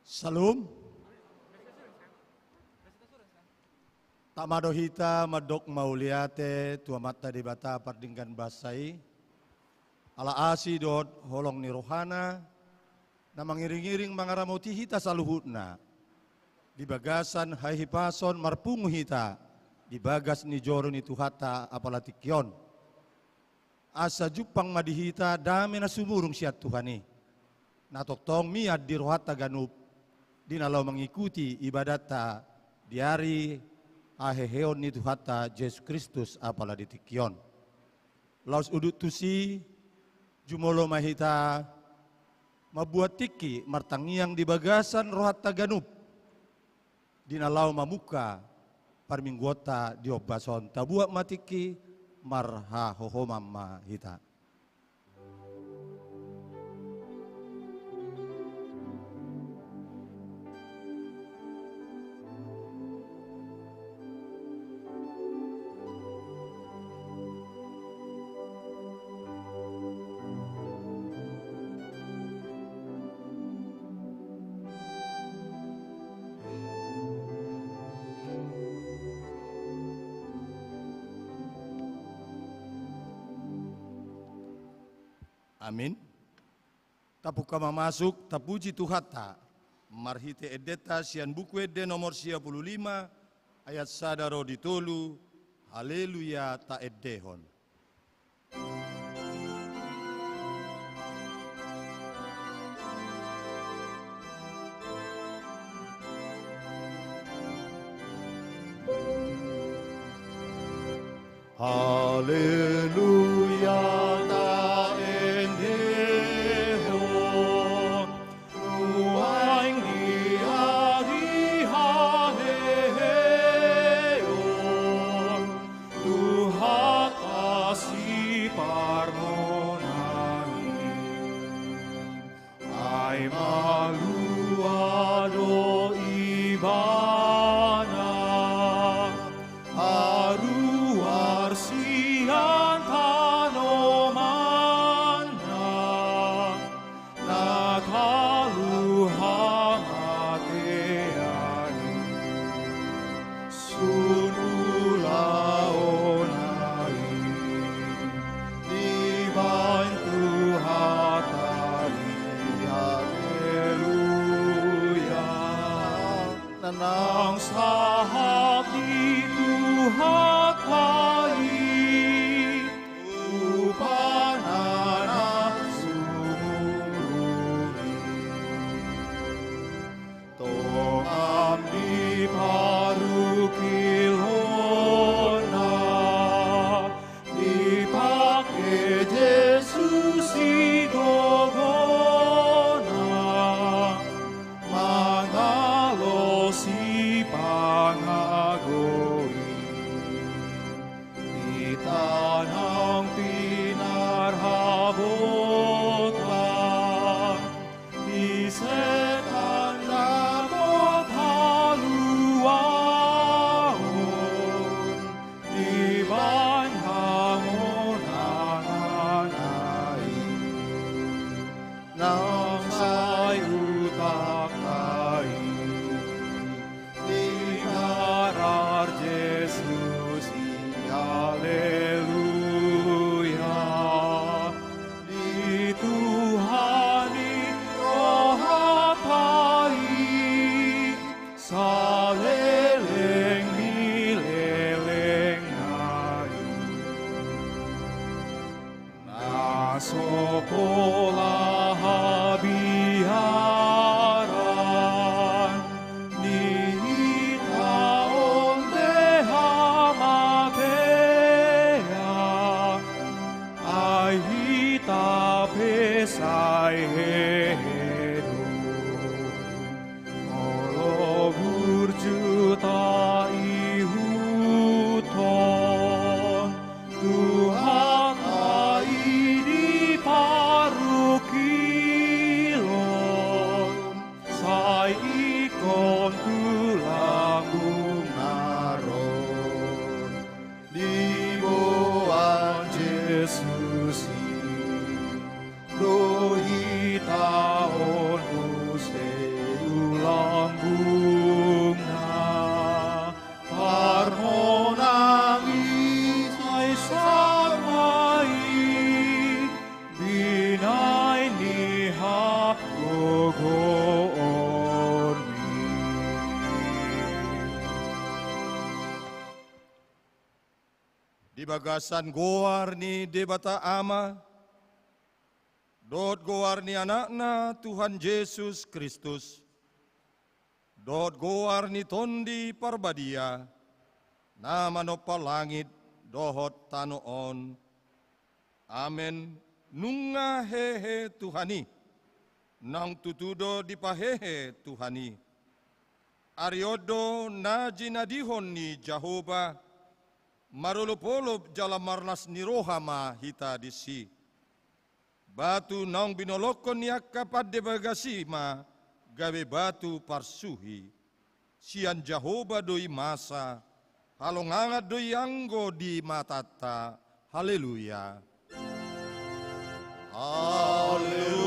Salum. Tamadohita madok mauliate tua mata di bata pardingkan basai. Ala asi dot holong ni rohana. Na mangiring-iring mangaramoti hita saluhutna. Di bagasan hai hipason marpungu hita. Di bagas ni joro ni tuhata apalatikyon. Asa jupang madihita dame na sumurung siat Tuhani. Natoktong miad di rohata ganup. Dinalau mengikuti ibadata di hari aheheon ni tuhata Yesus Kristus apalatikyon. Laus udut tusi jumolo mahita mabuat tiki martangiang di bagasan rohata ganup. Dinalau mamuka parminggota diobason tabuak matiki marha hohomamma hita. Amin. Tapuka masuk tapuji Tuhata. Marhite edeta sian buku ede nomor 55 ayat sadaro ditolu. Haleluya ta edehon. Haleluya ta Nang sahak di Tuhatai upanana sumuruni toam di parukilona dipake Yesus idogona si bagasan goar ni debata ama, dot goar ni anakna Tuhan Yesus Kristus, dot goar ni tondi parbadia, nama no palangit dohot tanoon. Amen. Nunga hehe Tuhani, nang tutudo di pahehe Tuhani. Ariodo na jinadihon ni Jehovah, marulupolop jala marnas ni rohama hita disi. Batu nang binolokon niya kapad de bagasima, gawe batu parsuhi. Sian Jehovah doi masa, halongangat doi anggo di matata. Haleluya. Haleluya.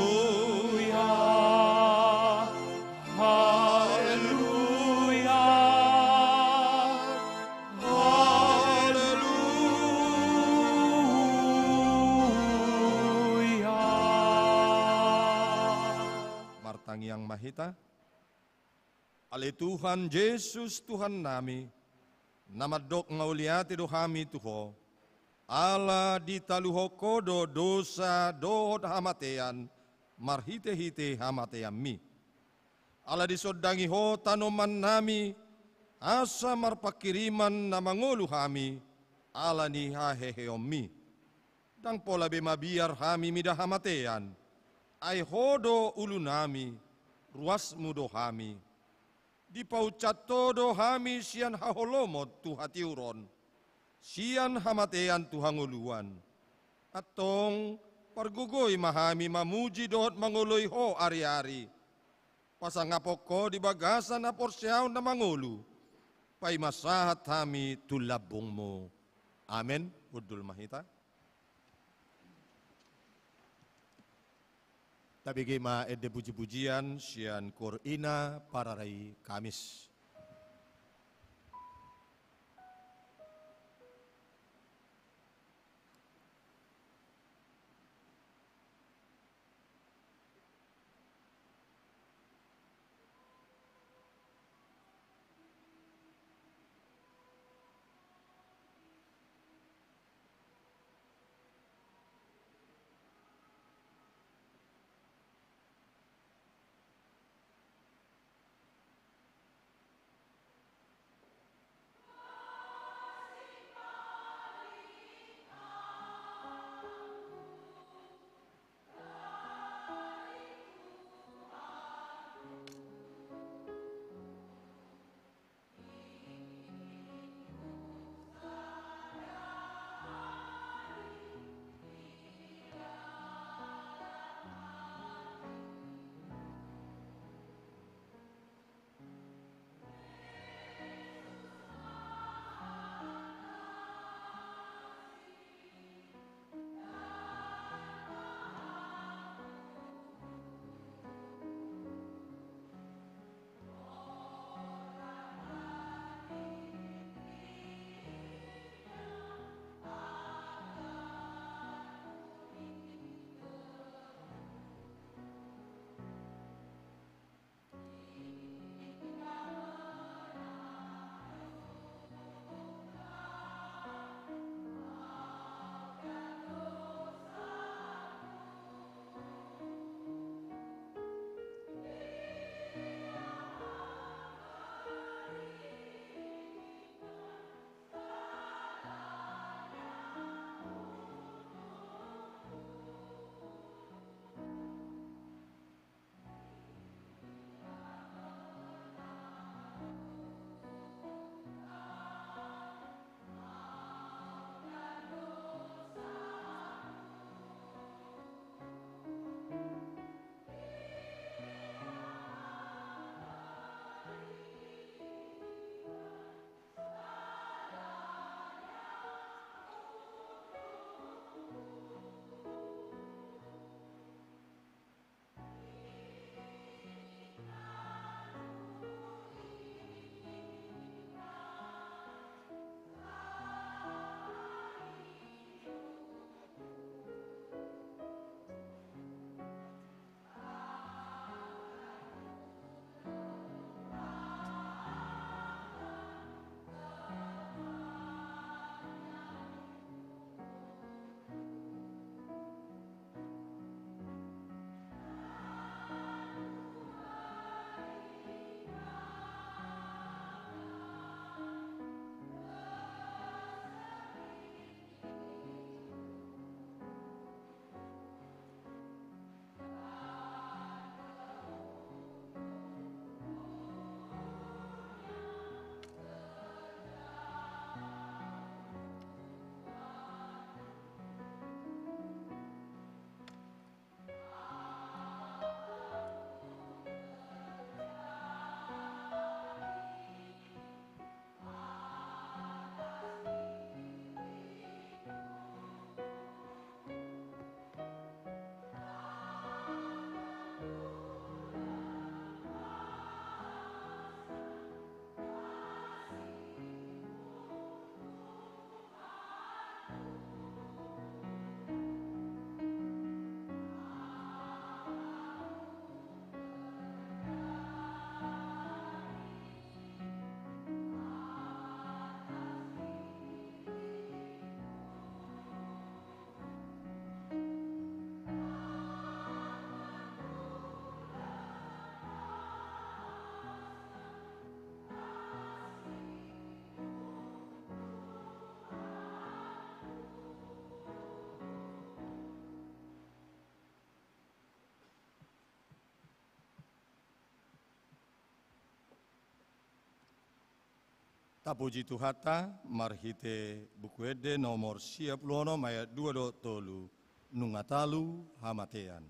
Haleluya. Haleluya. Martang yang mahita. Ale Tuhan Yesus Tuhan nami, namadok ngauliati dohami tuho, ala ditaluho kodo dosa dohot hamatean, marhite-hite hamatean mi. Ala disodangi ho tanoman nami, asa marpakiriman na mangulu hami, ala ni haheheom mi. Dang pola bema biar hami midah hamatean, ay hodo ulu nami, ruas mudo hami. Di paucat todo hami sian haholomot tu hatiuron, sian hamatean Tuhan uluan. Atong pargugoy mahami mamuji dohot manguloy ho ari-ari. Pasangapok ko di bagasan na porsyaw na mangulu. Pay masahat hami tulabong mo. Amen. Udul mahita. Tabigi ma ede puji-pujian sian Korina Pararai Kamis. Tapuji Tuhata, marhite bukuede nomor 26 ayat 2 tolu, nungatalu hamatean.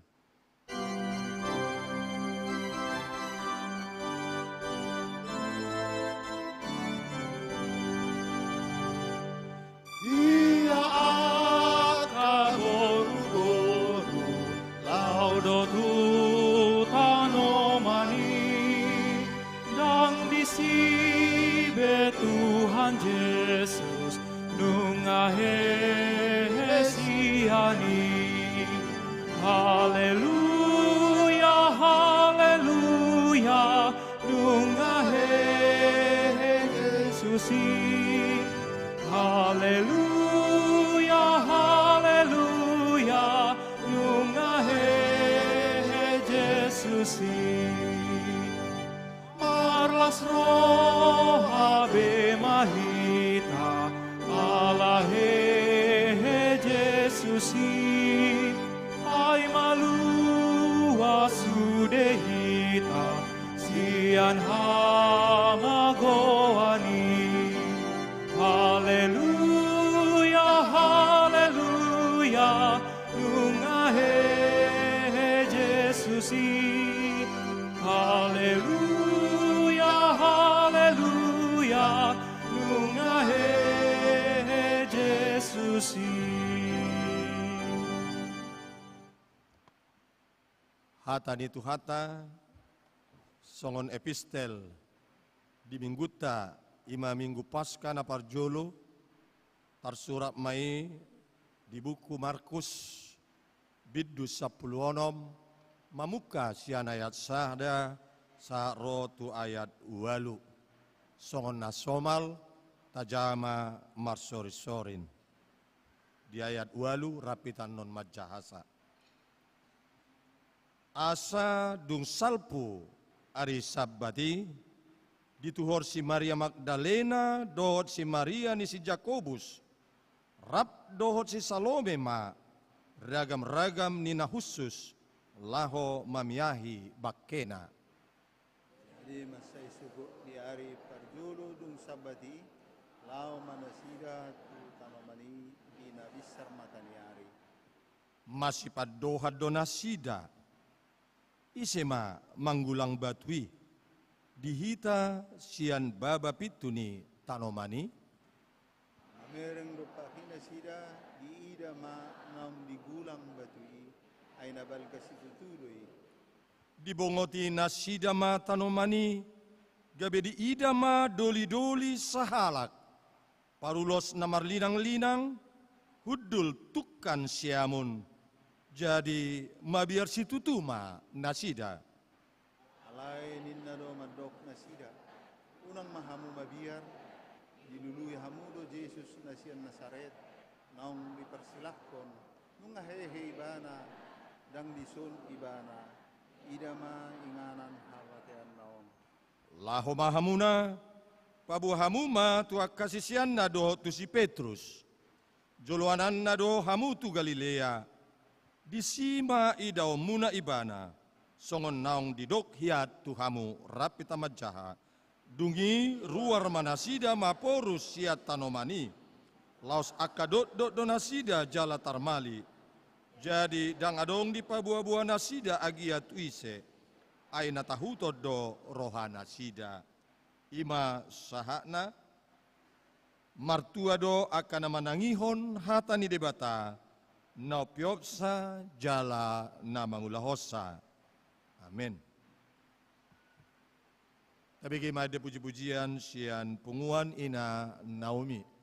Ia akan boru-boru, laudotu tanomani, dan disibe Tuhan Yesus nungahesiani. Haleluya, haleluya, nungahesusi. Haleluya, haleluya, nungahe Jesusi. Marlas roh habe mahita, alahe Jesusi. Ai malua sudehita, sian hamagoani. Haleluya, haleluya, nungahe Jesusi. Haleluya, haleluya, nungahe Jesusi. Hata nitu hata, songon epistel di mingguta ima minggu pasca na parjolo, tarsurat mai di buku Markus biddu 10 mamuka sian ayat sahda sa rotu ayat walu songon nasomal tajama marsori-sorin di ayat walu rapitan non majahasa asa dung salpu ari sabbati dituhor si Maria Magdalena dohot si Maria ni si Jakobus rap dohot si Salome ma ragam-ragam nina khusus laho mamiahi bakkena. Jadi masai subuh di hari parjolo dung sabati lao manasida tu tamamani ina bisar matani hari. Masih padoha donasida isema manggulang batui dihita sian baba pituni tanomani Mereng rupa hina sida di ida ma ngam digulang batui aina bal kasitutului. dibongoti nasida ma tanomani gabe di ida ma doli-doli sahalak parulos namar linang-linang hudul tukan siamun jadi mabiar situtuma nasida Alai ninna do madok nasida. Unang mahamu mabiar dilului hamudo Yesus nasian Nasaret naung dipersilahkan nunga hehe ibana dang dison ibana idama inganan hawatean naung. laho mahamuna pabu hamuma tua kasisian na do tu si Petrus joloanan na do hamu tu Galilea disima idao muna ibana songon naong didok hiat tu hamu rapi tamat jaha dungi ruar manasida maporus siat tanomani laos akadot dot donasida jala tarmali jadi dang adong di pabua-bua nasida agia tuise aina tahuto do rohana sida ima sahakna martua do akan manangihon hatani debata na piopsa jala na mangulahosa. Amin. Tapi kima ada puji-pujian sian punguan ina Naomi.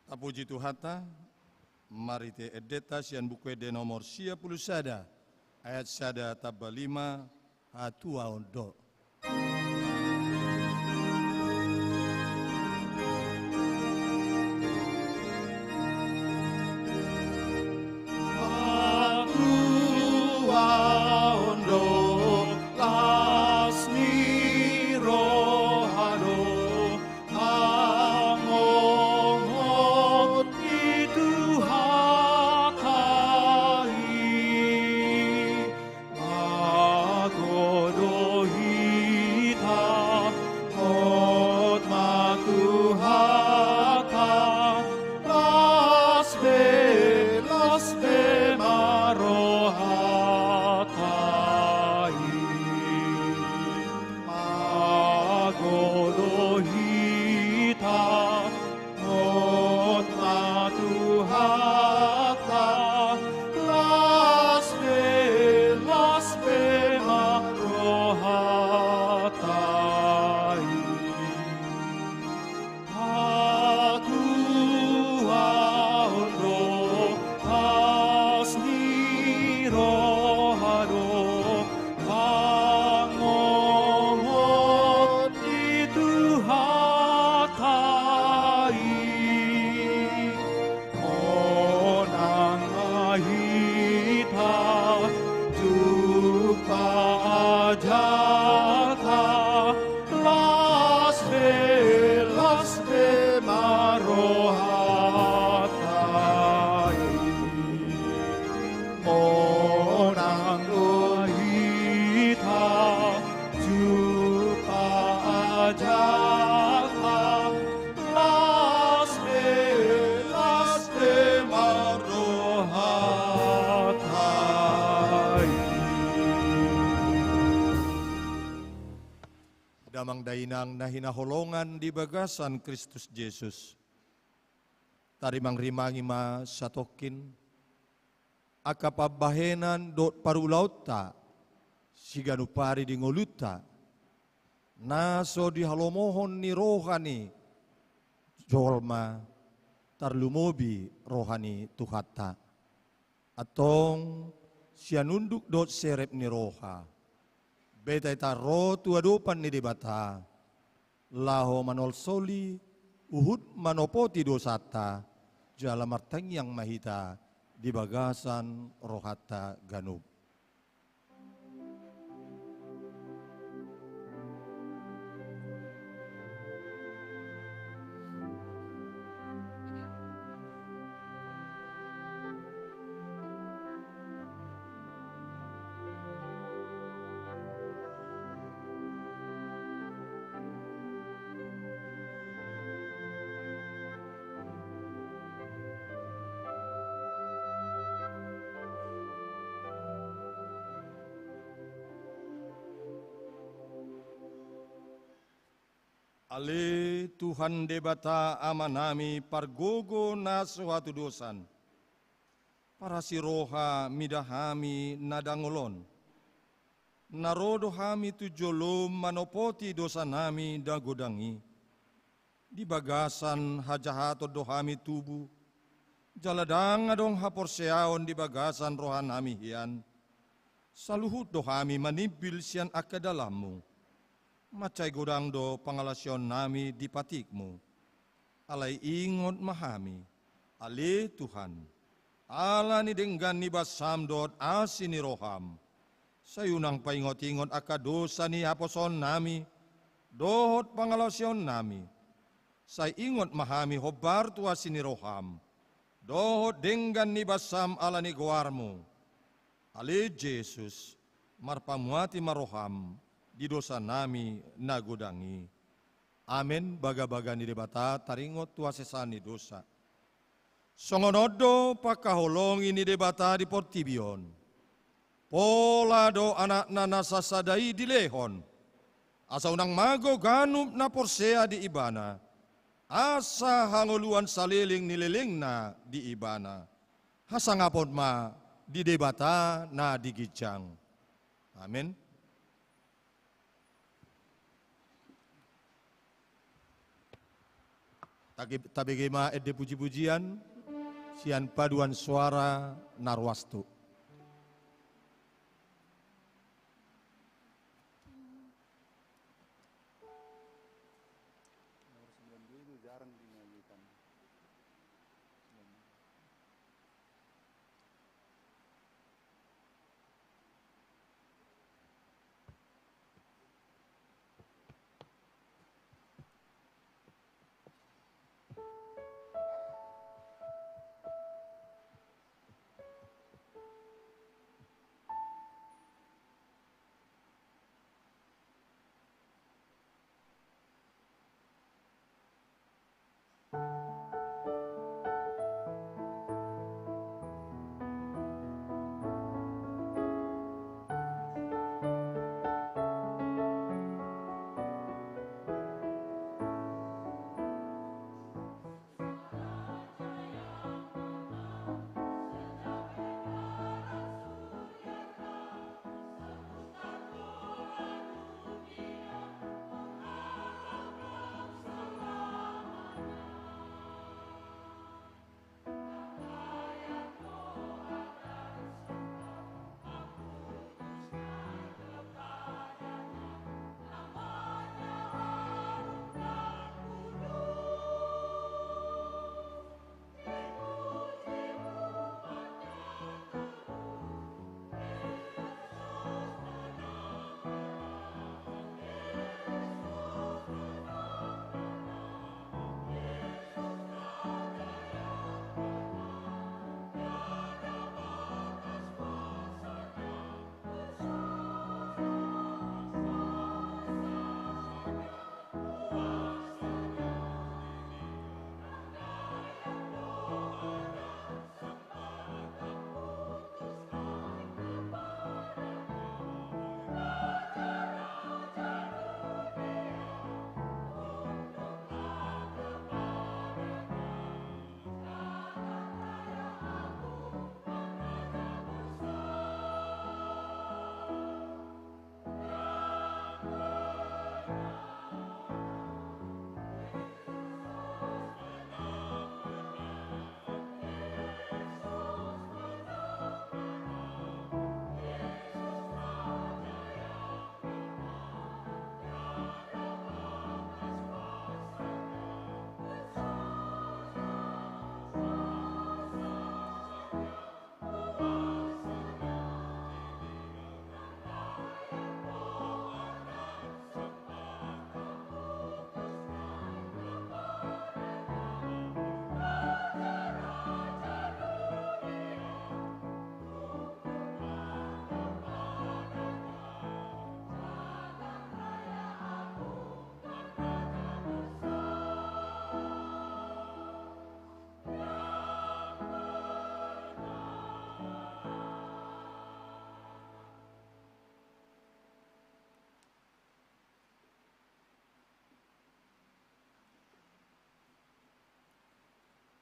Tapuji Tuhata, mari te edeta sian buku de nomor 10 sada, ayat sada taba 5, hatua ondo. Damang dainang na hinaholongan di bagasan Kristus Jesus. Tarimang rimangi ma satokin, akapabahenan dot parulauta, siganupari di ngoluta, naso di halomohon ni rohani, jolma tarlumobi rohani tuhata, atong sianunduk dot serep ni roha. Beta ita ro tuadupan ni debata, laho manol soli, uhud manopoti dosata, jala martang yang mahita, di bagasan rohata ganub. Ale Tuhan debata amanami pargogo na suatu dosan. Para si roha midahami nadangolon. Narodo hami tujolom manopoti dosa nami dagodangi. Di bagasan hajahato dohami tubuh. Jaladang adong haporseaon di bagasan rohan nami hian. Saluhut dohami manimpil sian akadalammu. Macay godang do pangalasyon nami di patikmu. Alay ingot mahami. Ale Tuhan. Ala ni denggan ni basam dot asin ni roham. Sayunang paingot-ingot akadosa ni haposon nami. Dohot pangalasyon nami. Say ingot mahami hobar tu asin ni roham. Dohot denggan ni basam ala ni guarmu. Ale Jesus. Marpamuati maroham. Di dosa nami nagodangi. Amen. Baga-baga ni debata taringot tua sesani dosa. Songonodo pakaholongi ni debata di portibion. Pola do anak nana sasadai di lehon. Asa unang mago ganup na porsea di ibana. Asa hangoluan saliling nililing na di ibana. Hasangapon ma di debata na digijang. Amen. Tabegema ede puji-pujian, sian paduan suara narwastu. Nomor 92 itu jarang dinyanyikan.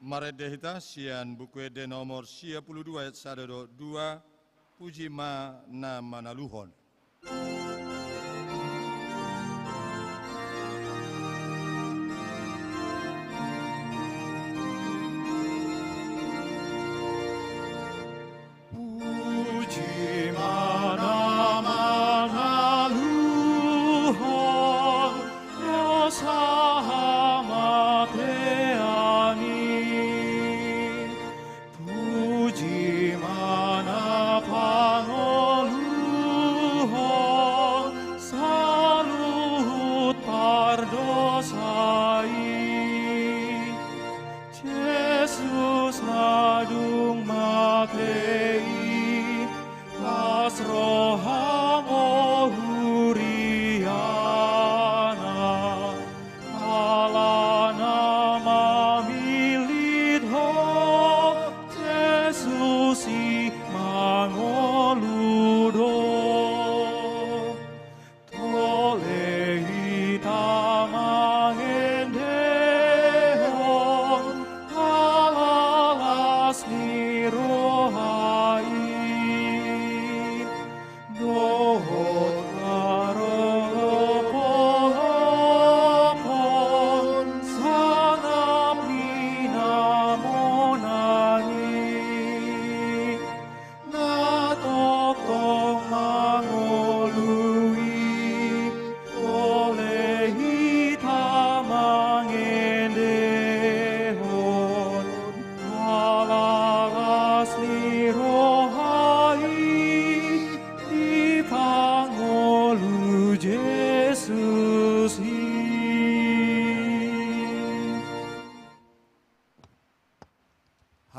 Maredehita sian buku ede nomor 52 ayat 1 puji ma na manaluhon. Puji mana manaluhon sama teani. Puji mana panoluhon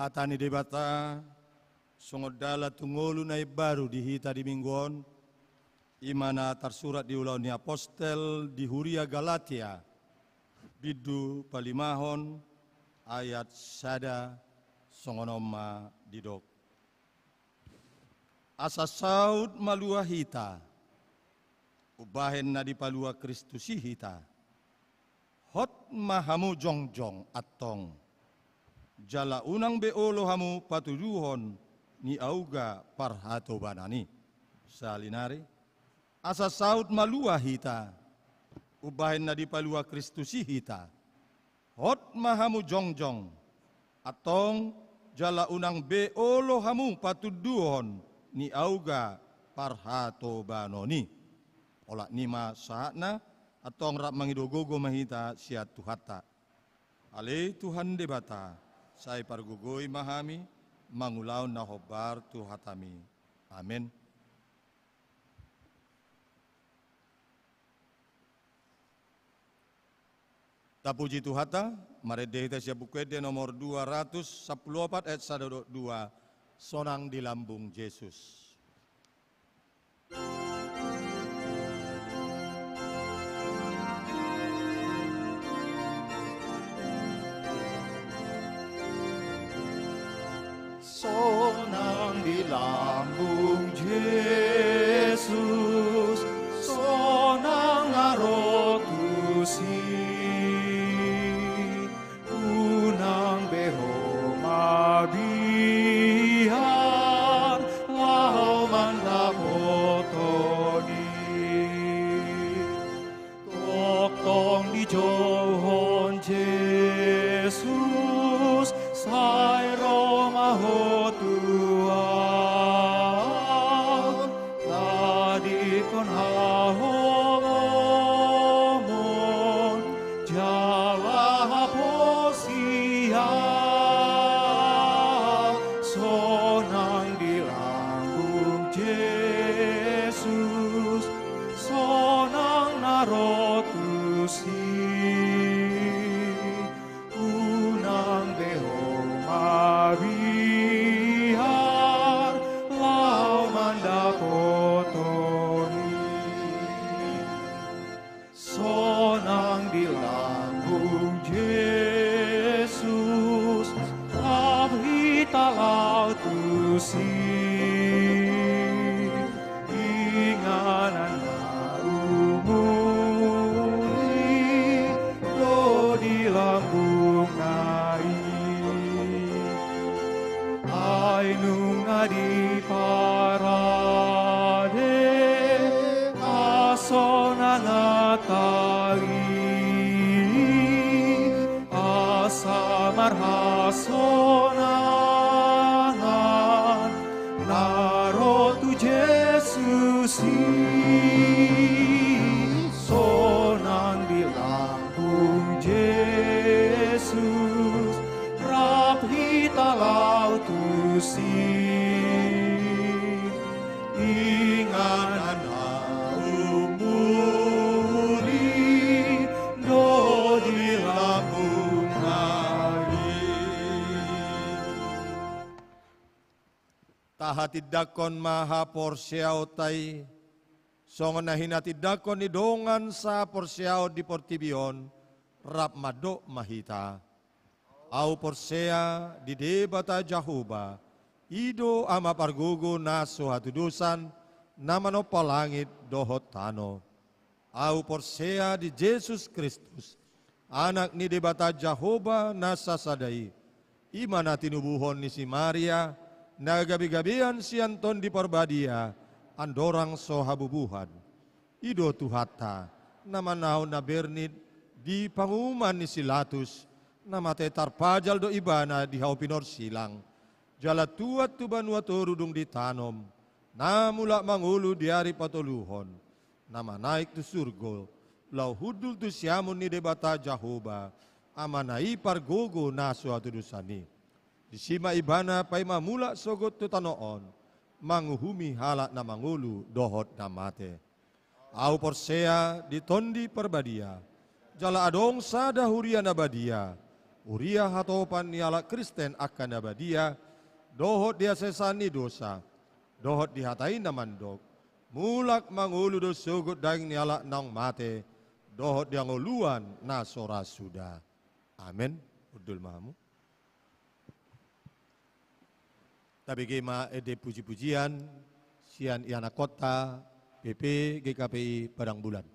Hatani debata songodala tungolu na baru di hita di mingguon imana tersurat di ulau ni apostel di Huria Galatia bidu palimahon ayat sada songonoma didok. Asa saud malua hita ubahen na di palua Kristusi hita hot mahamu jongjong atong jala unang beolo hamu patuduhon ni auga parhato banani salinari asa saud malua hita ubahen na di palua Kristusi hita hot mahamu jongjong atong jala unang beolo hamu patuduhon ni auga parhato banoni ola nima saatna atong rap mangidogogo mahita siat tuhata ale Tuhan debata sai pargugoi mahami mangulau na hobar tuhatami amin. Tapuji tuhata marede hita siap bukwede nomor 214 ayat 122 sonang di lambung Yesus. Sonang di lambung Yesus, sonang ngarotusi, unang beho mabihan, lau mandapotoni, toktong di johon Yesus, sai Roma hotuan, tadi kon hahomon, Jawa haposia, sonang di lambung Yesus, sonang narotusi, unang beho mabihar, lau mandapotoni, sonang di lambung Yesus, abhita lau tusi, inganan umuri, do di lambung nai. Ainung adi parade asona natali asa marhasonan narotu Yesusi sonang di lambung Yesus rapita lautusi inganan umuri do di lambung nai. Tahatidakon maha porsiao tai songon nahinatidakon ni dongan sa porsiao di portibion rap mado mahita au porsea di debata Jahuba ido ama pargugu naso hatudusan namano palangit dohot tano au porsea di Yesus Kristus anak ni debata Jahoba nasa sadai imana tinubuhon ni si Maria nagabi-gabian si Anton di Porbadia andorang sohabubuhan ido tuhata namanaw na bernid di panguman ni Silatus namate tarpajal do ibana di haupinor silang jala tuat tu banua torudung ditanom namula mangulu di hari patoluhon nama naik tu surgo lau hudul tu siamun ni debata Jahoba amanai pargogo naso atudusani disima ibana pai mamula sogot tu tanoon manguhumi halak na mangulu dohot namate au porsea di tondi perbadia jala adong sada huria nabadia Uria hatopan niala Kristen akan abadia, dohot dia sesani dosa, dohot dihatai namandok, mulak mangulu do sugut daing niala nang mate, dohot dia nguluan nasora sudah. Amin. Udul mahamu. Tapi gema ede puji-pujian, sian iana kota, PP, GKPI, Padang Bulan.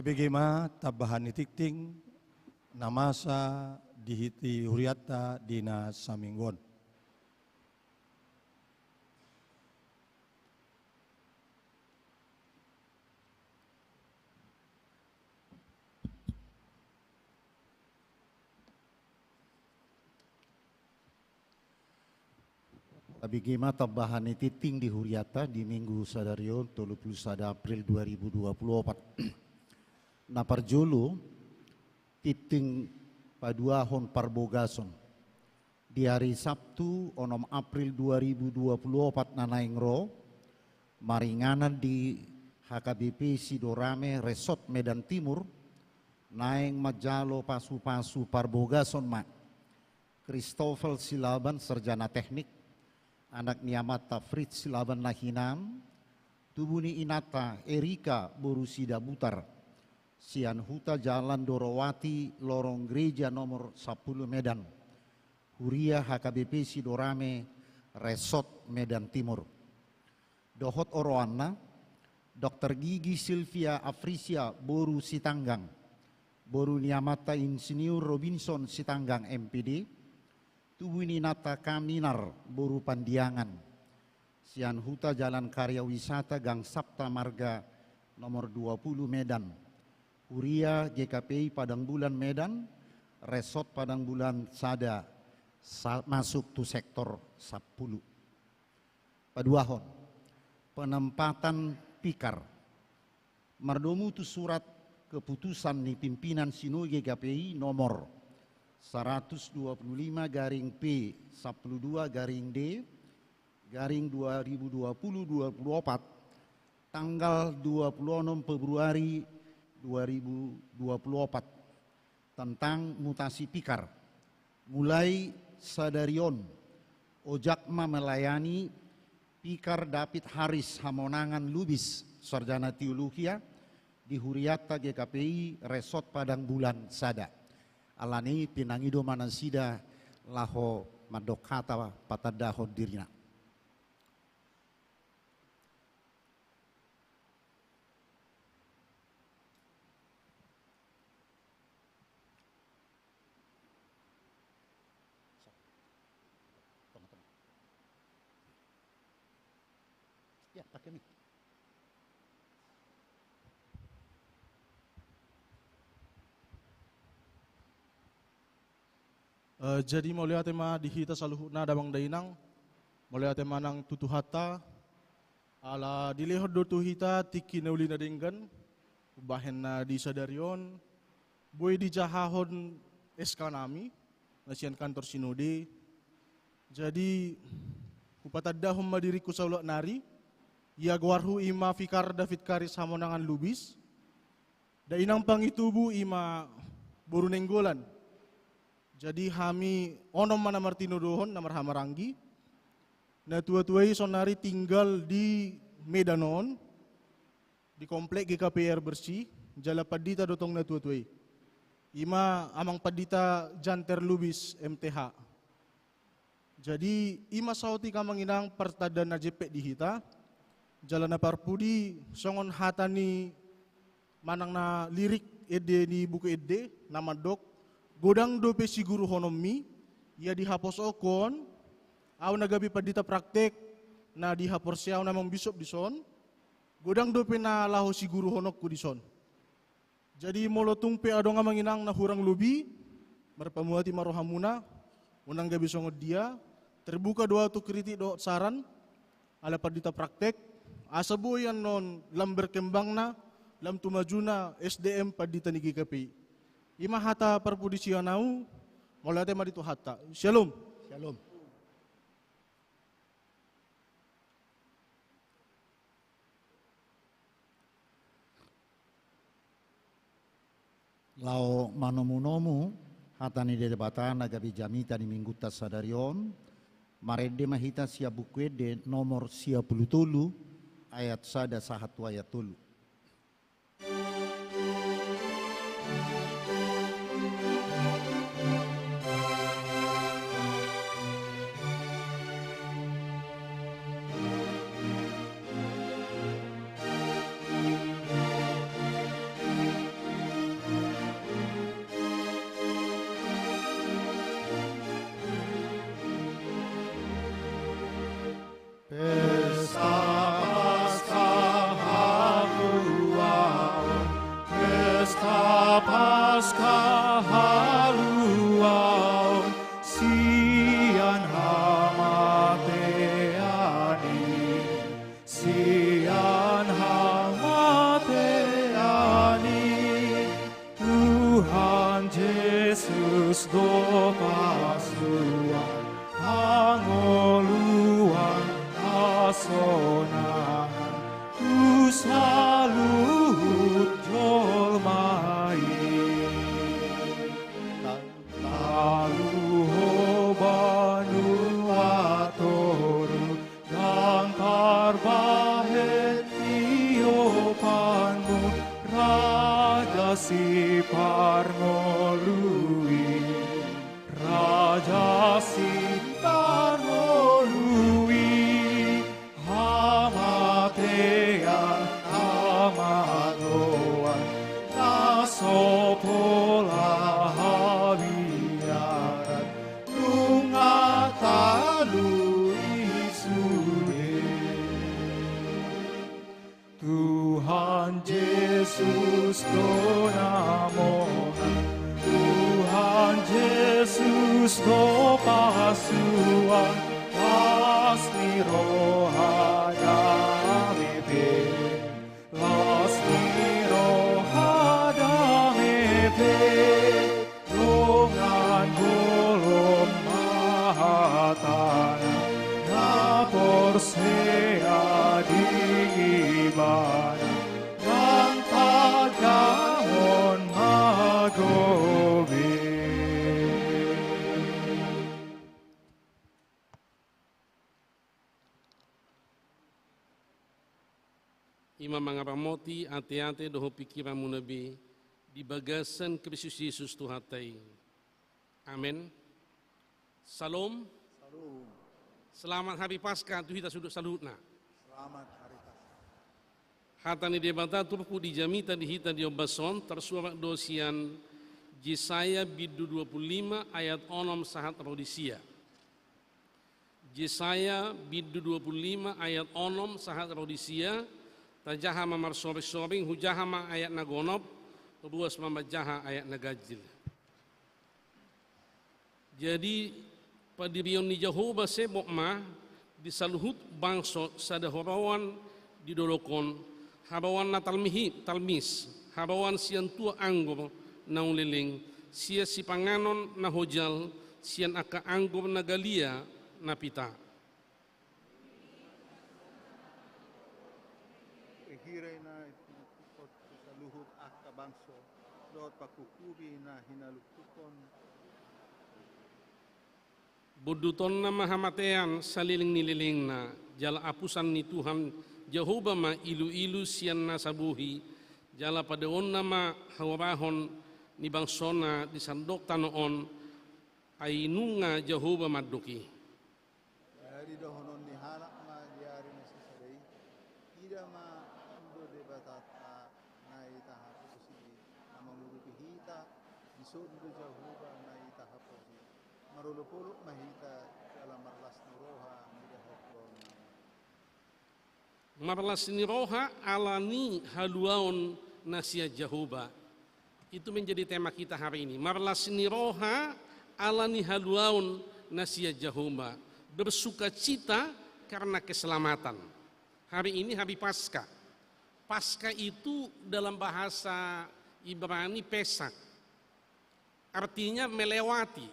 Tapi gema tabahan itikting namasa dihiti huriata dina saminggon. Tabigima tabahan titing di Huriata di Minggu Sadarion 31 April 2024. Na parjulu titing paduahon parbogason. Di hari Sabtu 6 April 2024 nanaingro maringanan di HKBP Sidorame Resort Medan Timur naing majalo pasu-pasu parbogason mak Christopher Silaban sarjana teknik anak niamata Fritz Silaban lahinan tubuni inata Erika Borusida Butar Sian Huta Jalan Dorowati lorong gereja nomor 10 Medan Huria HKBP Sidorame Resort Medan Timur. Dohot Oroana Dr. Gigi Silvia Afrisia Boru Sitanggang Boru Niamata Insinyur Robinson Sitanggang MPD Tubuni Nata Kaminar Boru Pandiangan Sian Huta Jalan Karya Wisata Gang Sapta Marga nomor 20 Medan Huria GKPI Padang Bulan Medan Resort Padang Bulan Sada masuk tu sektor 10. Paduahon penempatan Pikar Mardomu tu surat keputusan ni pimpinan Sino GKPI nomor 125/P 12/D/2020-24 tanggal 26 Februari 2024 tentang mutasi Pikar mulai Sadarion Ojakma melayani Pikar David Haris Hamonangan Lubis sarjana teologia di Huriata GKPI Resort Padang Bulan Sada alani pinangido manasida laho madokata patadaho dirina. Ya, pakai mic. Jadi mulia tema dihita saluhuna damang dainang mulia tema nang tutuhata ala dilehod do tuhita tiki nauli na denggan ubahen na di Sadarion boy di jahahon SK nami nasian kantor sinode jadi upatadahom madiriku saulak nari ia gwarhu ima Fikar David Karis Hamonangan Lubis da inang pangitubu ima borunenggolan. Jadi kami onom mana Martino Dohon namar Hamaranggi. Na tua-tuai sonari tinggal di Medanon di komplek GKPR bersih jala padita dotong na tua-tuai. Ima amang padita Janter Lubis MTH. Jadi ima sauti kamang inang pertada na jepek di hita. Jala na parpudi songon hatani manang na lirik ede ni buku ede nama dok godang dope si guru honomi ia dihapos okon aw nagabi padita praktek na dihapor siaw namang bisop dison godang dope na laho si guru honok ku dison jadi molotung pe adong nga manginang na hurang lubi marpamuati marohamuna unang gabi songod dia terbuka doa tu kritik do saran ala padita praktek asabu yan non lam berkembang na lam tumajuna SDM padita ni GKPI ima hata perpudisianau mulai tema itu hata. Shalom. Shalom. Lau manomu-nomu hatani de debatan nagabi jamita di Mingguta Sadarion marede mahita siap buku de nomor 10 ayat sada sahatu ayat tulu. Pesta Paskah Yesus do namonan, Tuhan Yesus do pasuan, pasti roh adamebe, pasti roh adamebe, dongan golong mahatana, na porsea di ibana, yang tagamon magobe. Imam mangaramoti ate-ate doho pikiranmu nabi di bagasan Kristus Yesus Tuhatai. Amin. Salam. Selamat hari Paskah tu kita sudut salutna. Selamat hari Paskah. Hatani debata turku di jamita di hita di obason tersuara dosian Jesaya bidu 25 ayat 6 sahat rodisia. Jesaya bidu 25 ayat 6 sahat rodisia. Tajaha mamar sore-soring hujaha ma ayat nagonop, kebuas mamajaha ayat nagajil. Jadi padirion ni Jehovah sebok ma disaluhut bangso sadahorawan didolokon habawan na talmis habawan sian tua anggur naung liling sia si panganon na hojal sian aka anggur na galia na pita. Hiray na itinukot sa luhut akka bangso, dot pakukubi na hinaluktukon. Buduton na mahamatean saliling nililing na jala apusan ni Tuhan Jehovah ma ilu-ilu sian na sabuhi jala padaon na ma hawarahon ni bangsona di sandok tanoon ay nunga Jehovah maduki. Dari dohonon ni hanak ma diari na sasaday, tidak ma ando debatata na itahaposi, namangulupi hita, isundo Jehovah na itahaposi, marulupulok mahita dalam marlas nuroha midahoklon. Marlas ni roha alani haluaon nasia Jehovah. Itu menjadi tema kita hari ini. Marlas ni roha alani haluaon nasia Jehovah. Bersuka cita karena keselamatan. Hari ini hari Paskah. Paskah itu dalam bahasa Ibrani Pesak. Artinya melewati.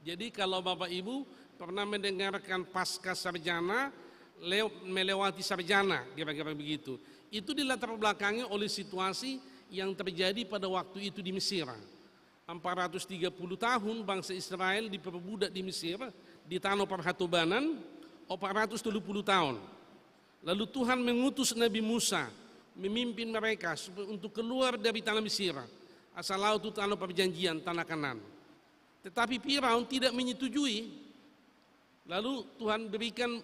Jadi kalau Bapak Ibu pernah mendengarkan Paskah Sarjana, melewati sarjana, kira-kira begitu. Itu dilatar belakangi oleh situasi yang terjadi pada waktu itu di Mesir. 430 tahun bangsa Israel diperbudak di Mesir, di tanah perhatobanan 430 tahun. Lalu Tuhan mengutus Nabi Musa memimpin mereka untuk keluar dari tanah Mesir, asal laut itu tanah perjanjian, tanah Kanan. Tetapi Firaun tidak menyetujui. Lalu Tuhan berikan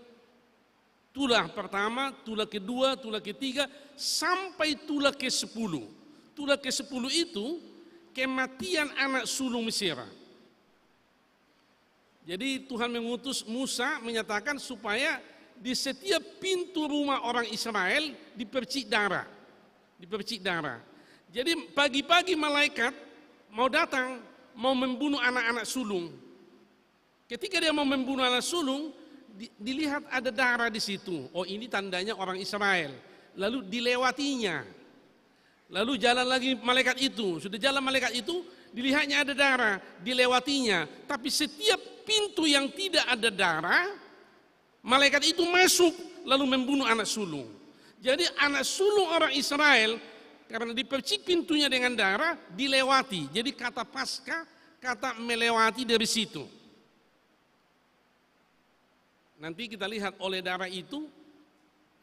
tulah pertama, tulah kedua, tulah ketiga, sampai tulah ke-10. Tulah ke-10 itu kematian anak sulung Mesir. Jadi Tuhan mengutus Musa menyatakan supaya di setiap pintu rumah orang Israel dipercik darah. Dipercik darah. Jadi pagi-pagi malaikat mau datang, mau membunuh anak-anak sulung. Ketika dia mau membunuh anak sulung, dilihat ada darah di situ. Oh, ini tandanya orang Israel. Lalu dilewatinya. Lalu jalan lagi malaikat itu. Sudah jalan malaikat itu, dilihatnya ada darah, dilewatinya. Tapi setiap pintu yang tidak ada darah, malaikat itu masuk lalu membunuh anak sulung. Jadi anak sulung orang Israel karena dipercik pintunya dengan darah dilewati. Jadi kata Paskah, kata melewati dari situ. Nanti kita lihat oleh darah itu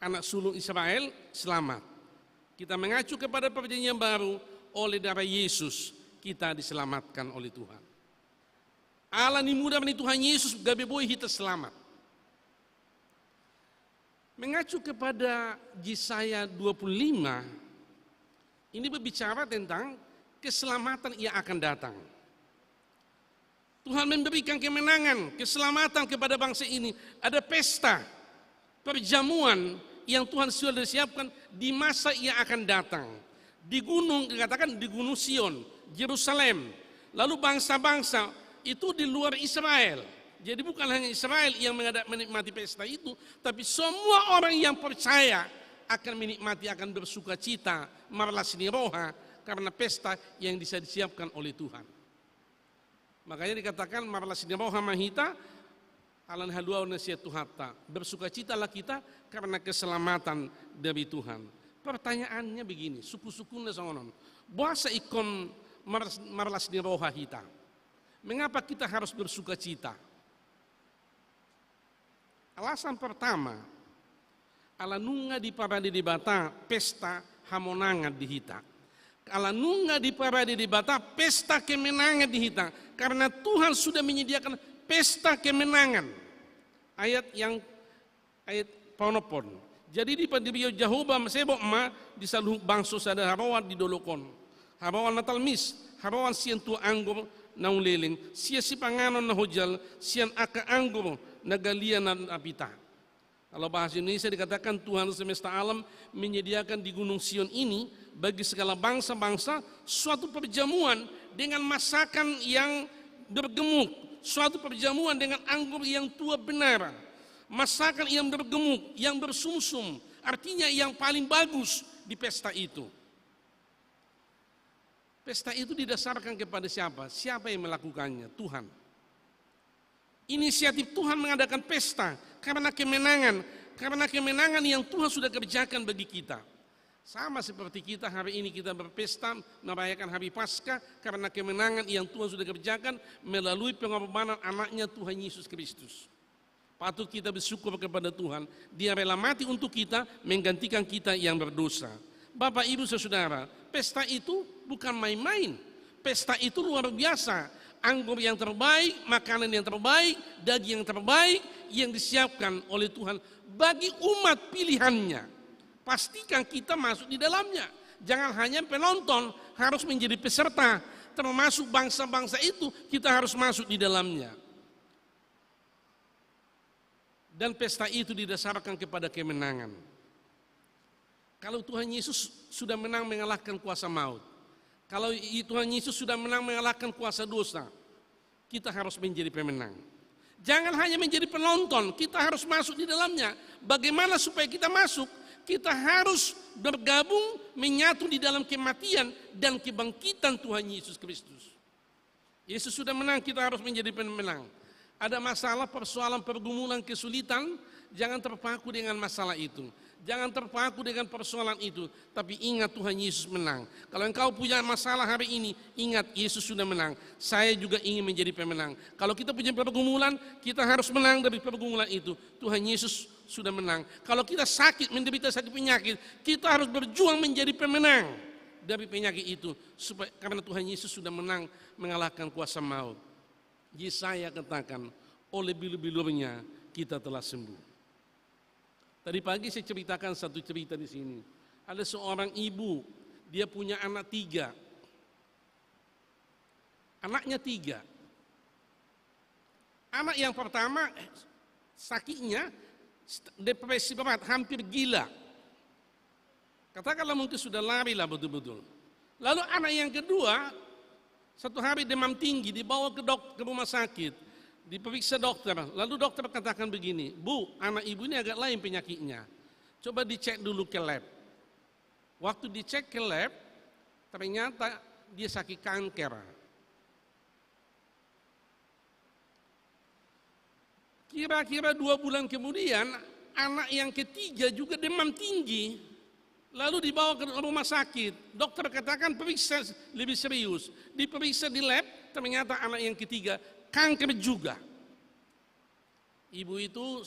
anak sulung Israel selamat. Kita mengacu kepada perjanjian baru, oleh darah Yesus kita diselamatkan oleh Tuhan. Allah ni mudah ni Tuhan Yesus gabe boy kita selamat. Mengacu kepada Jesaya 25, ini berbicara tentang keselamatan yang akan datang. Tuhan memberikan kemenangan, keselamatan kepada bangsa ini. Ada pesta, perjamuan yang Tuhan sudah siapkan di masa yang akan datang. Di gunung, dikatakan di gunung Sion, Yerusalem. Lalu bangsa-bangsa itu di luar Israel. Jadi bukan hanya Israel yang menikmati pesta itu, tapi semua orang yang percaya akan menikmati, akan bersuka cita, marlas niroha, karena pesta yang disiapkan oleh Tuhan. Makanya dikatakan marlas niroha mahita, alan halua nasihat Tuhatta. Bersukacitalah kita karena keselamatan dari Tuhan. Pertanyaannya begini, suku-sukunya songonon. Bahasa ikon marlas niroha kita. Mengapa kita harus bersukacita? Alasan pertama, ala nunga di parade di bata pesta hamonangan di hita. Ala nunga di parade di bata pesta kemenangan di hita. Karena Tuhan sudah menyediakan pesta kemenangan. Ayat ponopon. Jadi di Padibio Jahoba mesebok ma disaluh bangso sada harawan di dolokon. Harawan natal mis, harawan sian tua anggur naung leleng, sia si panganon na hojal, sian aka anggur nagalia na apita. Kalau bahasa Indonesia dikatakan Tuhan semesta alam menyediakan di Gunung Sion ini bagi segala bangsa-bangsa suatu perjamuan dengan masakan yang bergemuk, suatu perjamuan dengan anggur yang tua benar, masakan yang bergemuk, yang bersumsum, artinya yang paling bagus di pesta itu. Pesta itu didasarkan kepada siapa? Siapa yang melakukannya? Tuhan. Inisiatif Tuhan mengadakan pesta karena kemenangan yang Tuhan sudah kerjakan bagi kita. Sama seperti kita hari ini kita berpesta merayakan hari Paskah karena kemenangan yang Tuhan sudah kerjakan melalui pengorbanan anaknya Tuhan Yesus Kristus. Patut kita bersyukur kepada Tuhan, Dia rela mati untuk kita, menggantikan kita yang berdosa. Bapak, Ibu, Saudara, pesta itu bukan main-main. Pesta itu luar biasa. Anggur yang terbaik, makanan yang terbaik, daging yang terbaik yang disiapkan oleh Tuhan bagi umat pilihannya. Pastikan kita masuk di dalamnya. Jangan hanya penonton, harus menjadi peserta. Termasuk bangsa-bangsa itu kita harus masuk di dalamnya. Dan pesta itu didasarkan kepada kemenangan. Kalau Tuhan Yesus sudah menang mengalahkan kuasa maut, kalau Tuhan Yesus sudah menang mengalahkan kuasa dosa, kita harus menjadi pemenang. Jangan hanya menjadi penonton, kita harus masuk di dalamnya. Bagaimana supaya kita masuk? Kita harus bergabung, menyatu di dalam kematian dan kebangkitan Tuhan Yesus Kristus. Yesus sudah menang, kita harus menjadi pemenang. Ada masalah, persoalan, pergumulan, kesulitan, jangan terpaku dengan masalah itu. Jangan terpaku dengan persoalan itu, tapi ingat Tuhan Yesus menang. Kalau engkau punya masalah hari ini, ingat Yesus sudah menang. Saya juga ingin menjadi pemenang. Kalau kita punya pergumulan, kita harus menang dari pergumulan itu. Tuhan Yesus sudah menang. Kalau kita sakit, menderita sakit penyakit, kita harus berjuang menjadi pemenang dari penyakit itu. Karena Tuhan Yesus sudah menang mengalahkan kuasa maut. Yesaya katakan, oleh bilu-bilunya kita telah sembuh. Tadi pagi saya ceritakan satu cerita di sini. Ada seorang ibu, dia punya anak 3. Anaknya 3. Anak yang pertama sakitnya depresi berat, hampir gila. Katakanlah mungkin sudah lari lah betul-betul. Lalu anak yang kedua, satu hari demam tinggi, dibawa ke rumah sakit. Diperiksa dokter, lalu dokter katakan begini, Bu, anak ibu ini agak lain penyakitnya. Coba dicek dulu ke lab. Waktu dicek ke lab, ternyata dia sakit kanker. Kira-kira 2 bulan kemudian, anak yang ketiga juga demam tinggi. Lalu dibawa ke rumah sakit. Dokter katakan periksa lebih serius. Diperiksa di lab, ternyata anak yang ketiga kanker juga. Ibu itu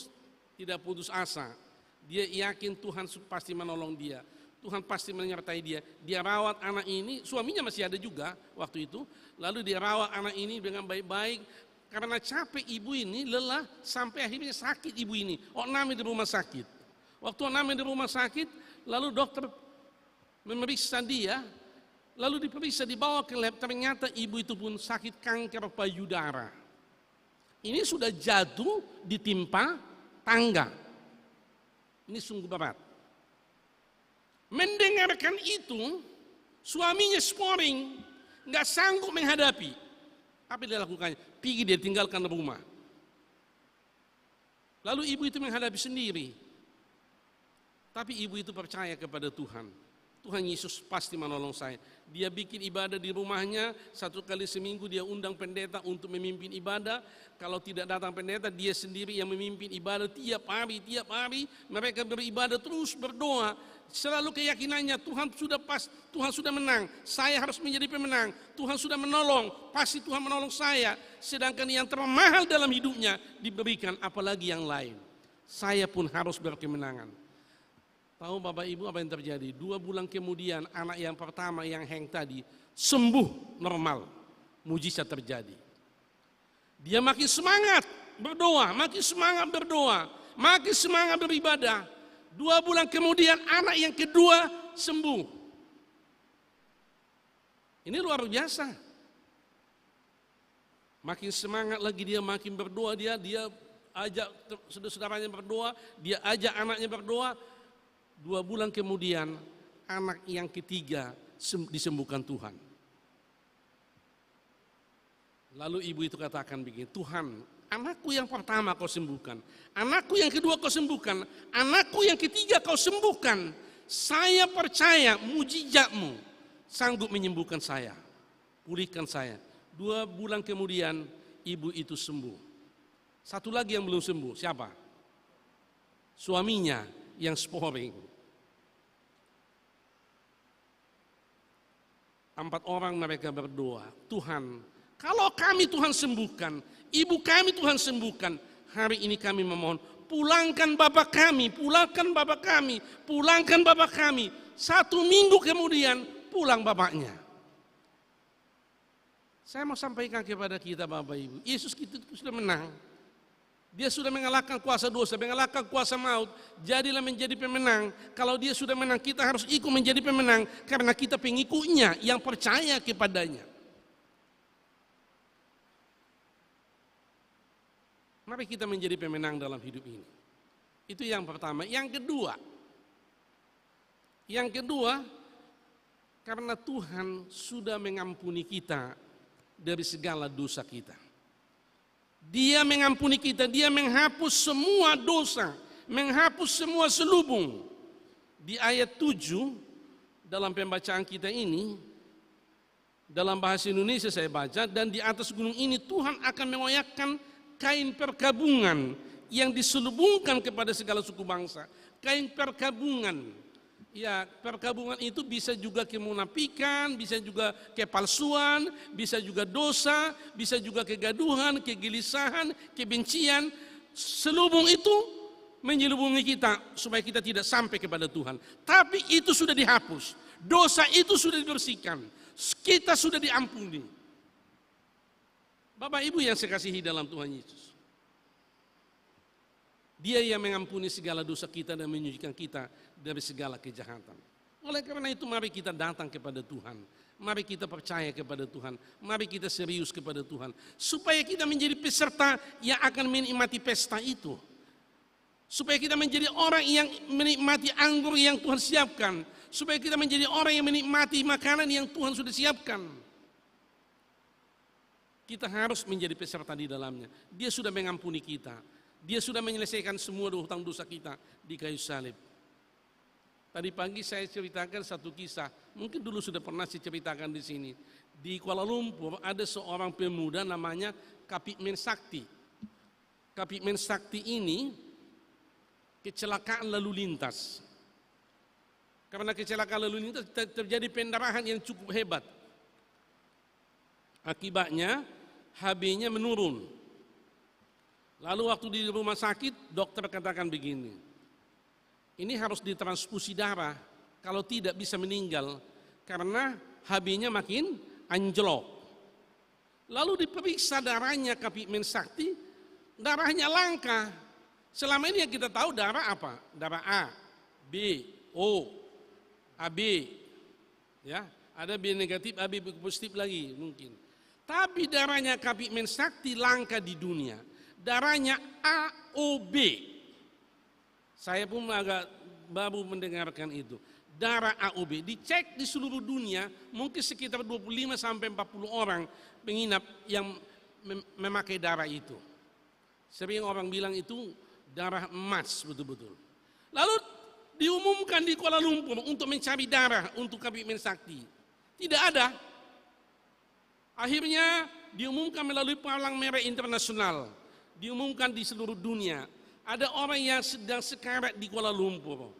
tidak putus asa. Dia yakin Tuhan pasti menolong dia. Tuhan pasti menyertai dia. Dia rawat anak ini, suaminya masih ada juga waktu itu. Lalu dia rawat anak ini dengan baik-baik. Karena capek ibu ini, lelah, sampai akhirnya sakit ibu ini. Oname di rumah sakit. Waktu oname di rumah sakit, lalu dokter memeriksa dia. Lalu diperiksa, dibawa ke lab, ternyata ibu itu pun sakit kanker payudara. Ini sudah jatuh ditimpa tangga. Ini sungguh berat. Mendengarkan itu, Suaminya scoring, nggak sanggup menghadapi. Apa dia lakukannya? Pergi dia tinggalkan rumah. Lalu ibu itu menghadapi sendiri. Tapi ibu itu percaya kepada Tuhan. Tuhan Yesus pasti menolong saya. Dia bikin ibadah di rumahnya, 1 kali seminggu dia undang pendeta untuk memimpin ibadah. Kalau tidak datang pendeta, dia sendiri yang memimpin ibadah tiap hari. Mereka beribadah terus berdoa. Selalu keyakinannya Tuhan sudah menang. Saya harus menjadi pemenang. Tuhan sudah menolong, pasti Tuhan menolong saya. Sedangkan yang termahal dalam hidupnya diberikan, apalagi yang lain. Saya pun harus berkemenangan. Tahu Bapak Ibu apa yang terjadi? 2 bulan kemudian anak yang pertama yang hang tadi sembuh normal. Mujizat terjadi. Dia makin semangat berdoa, makin semangat beribadah. 2 bulan kemudian anak yang kedua sembuh. Ini luar biasa. Makin semangat lagi dia, makin berdoa dia ajak saudara-saudaranya berdoa, dia ajak anaknya berdoa. 2 bulan kemudian anak yang ketiga disembuhkan Tuhan. Lalu ibu itu katakan begini, Tuhan, anakku yang pertama kau sembuhkan, anakku yang kedua kau sembuhkan, anakku yang ketiga kau sembuhkan. Saya percaya mujizat-Mu sanggup menyembuhkan saya, pulihkan saya. 2 bulan kemudian ibu itu sembuh. Satu lagi yang belum sembuh, siapa? Suaminya yang scoring. 4 orang mereka berdoa, Tuhan, kalau kami Tuhan sembuhkan, ibu kami Tuhan sembuhkan, hari ini kami memohon, pulangkan bapak kami. 1 minggu kemudian pulang bapaknya. Saya mau sampaikan kepada kita Bapak Ibu, Yesus kita sudah menang. Dia sudah mengalahkan kuasa dosa, mengalahkan kuasa maut. Jadilah menjadi pemenang. Kalau dia sudah menang, kita harus ikut menjadi pemenang. Karena kita pengikutnya yang percaya kepadanya. Mari kita menjadi pemenang dalam hidup ini. Itu yang pertama. Yang kedua, karena Tuhan sudah mengampuni kita dari segala dosa kita. Dia mengampuni kita, dia menghapus semua dosa, menghapus semua selubung. Di ayat 7 dalam pembacaan kita ini, dalam bahasa Indonesia saya baca, dan di atas gunung ini Tuhan akan mengoyakkan kain perkabungan yang diselubungkan kepada segala suku bangsa. Kain perkabungan. Ya, perkabungan itu bisa juga kemunafikan, bisa juga kepalsuan, bisa juga dosa, bisa juga kegaduhan, kegelisahan, kebencian. Selubung itu menyelubungi kita supaya kita tidak sampai kepada Tuhan. Tapi itu sudah dihapus. Dosa itu sudah dibersihkan. Kita sudah diampuni. Bapak Ibu yang saya kasihi dalam Tuhan Yesus. Dia yang mengampuni segala dosa kita dan menyucikan kita dari segala kejahatan. Oleh karena itu mari kita datang kepada Tuhan. Mari kita percaya kepada Tuhan. Mari kita serius kepada Tuhan. Supaya kita menjadi peserta yang akan menikmati pesta itu. Supaya kita menjadi orang yang menikmati anggur yang Tuhan siapkan. Supaya kita menjadi orang yang menikmati makanan yang Tuhan sudah siapkan. Kita harus menjadi peserta di dalamnya. Dia sudah mengampuni kita. Dia sudah menyelesaikan semua hutang dosa kita di kayu salib. Tadi pagi saya ceritakan satu kisah, mungkin dulu sudah pernah saya ceritakan di sini. Di Kuala Lumpur ada seorang pemuda namanya Kapitmen Sakti. Kapitmen Sakti ini kecelakaan lalu lintas. Karena kecelakaan lalu lintas terjadi pendarahan yang cukup hebat. Akibatnya HB-nya menurun. Lalu waktu di rumah sakit, dokter katakan begini, ini harus ditransfusi darah, kalau tidak bisa meninggal, karena HB-nya makin anjlok. Lalu diperiksa darahnya Kapitmen Sakti, darahnya langka. Selama ini yang kita tahu darah apa? Darah A, B, O, AB. Ya, ada B negatif, AB positif lagi mungkin. Tapi darahnya Kapitmen Sakti langka di dunia. Darahnya AOB. Saya pun agak baru mendengarkan itu. darah AOB. Dicek di seluruh dunia, mungkin sekitar 25 sampai 40 orang penginap yang memakai darah itu. Sering orang bilang itu darah emas betul-betul. Lalu diumumkan di Kuala Lumpur untuk mencari darah untuk Kapiten Sakti. Tidak ada. Akhirnya diumumkan melalui Palang Merah Internasional. Diumumkan di seluruh dunia. Ada orang yang sedang sekarat di Kuala Lumpur.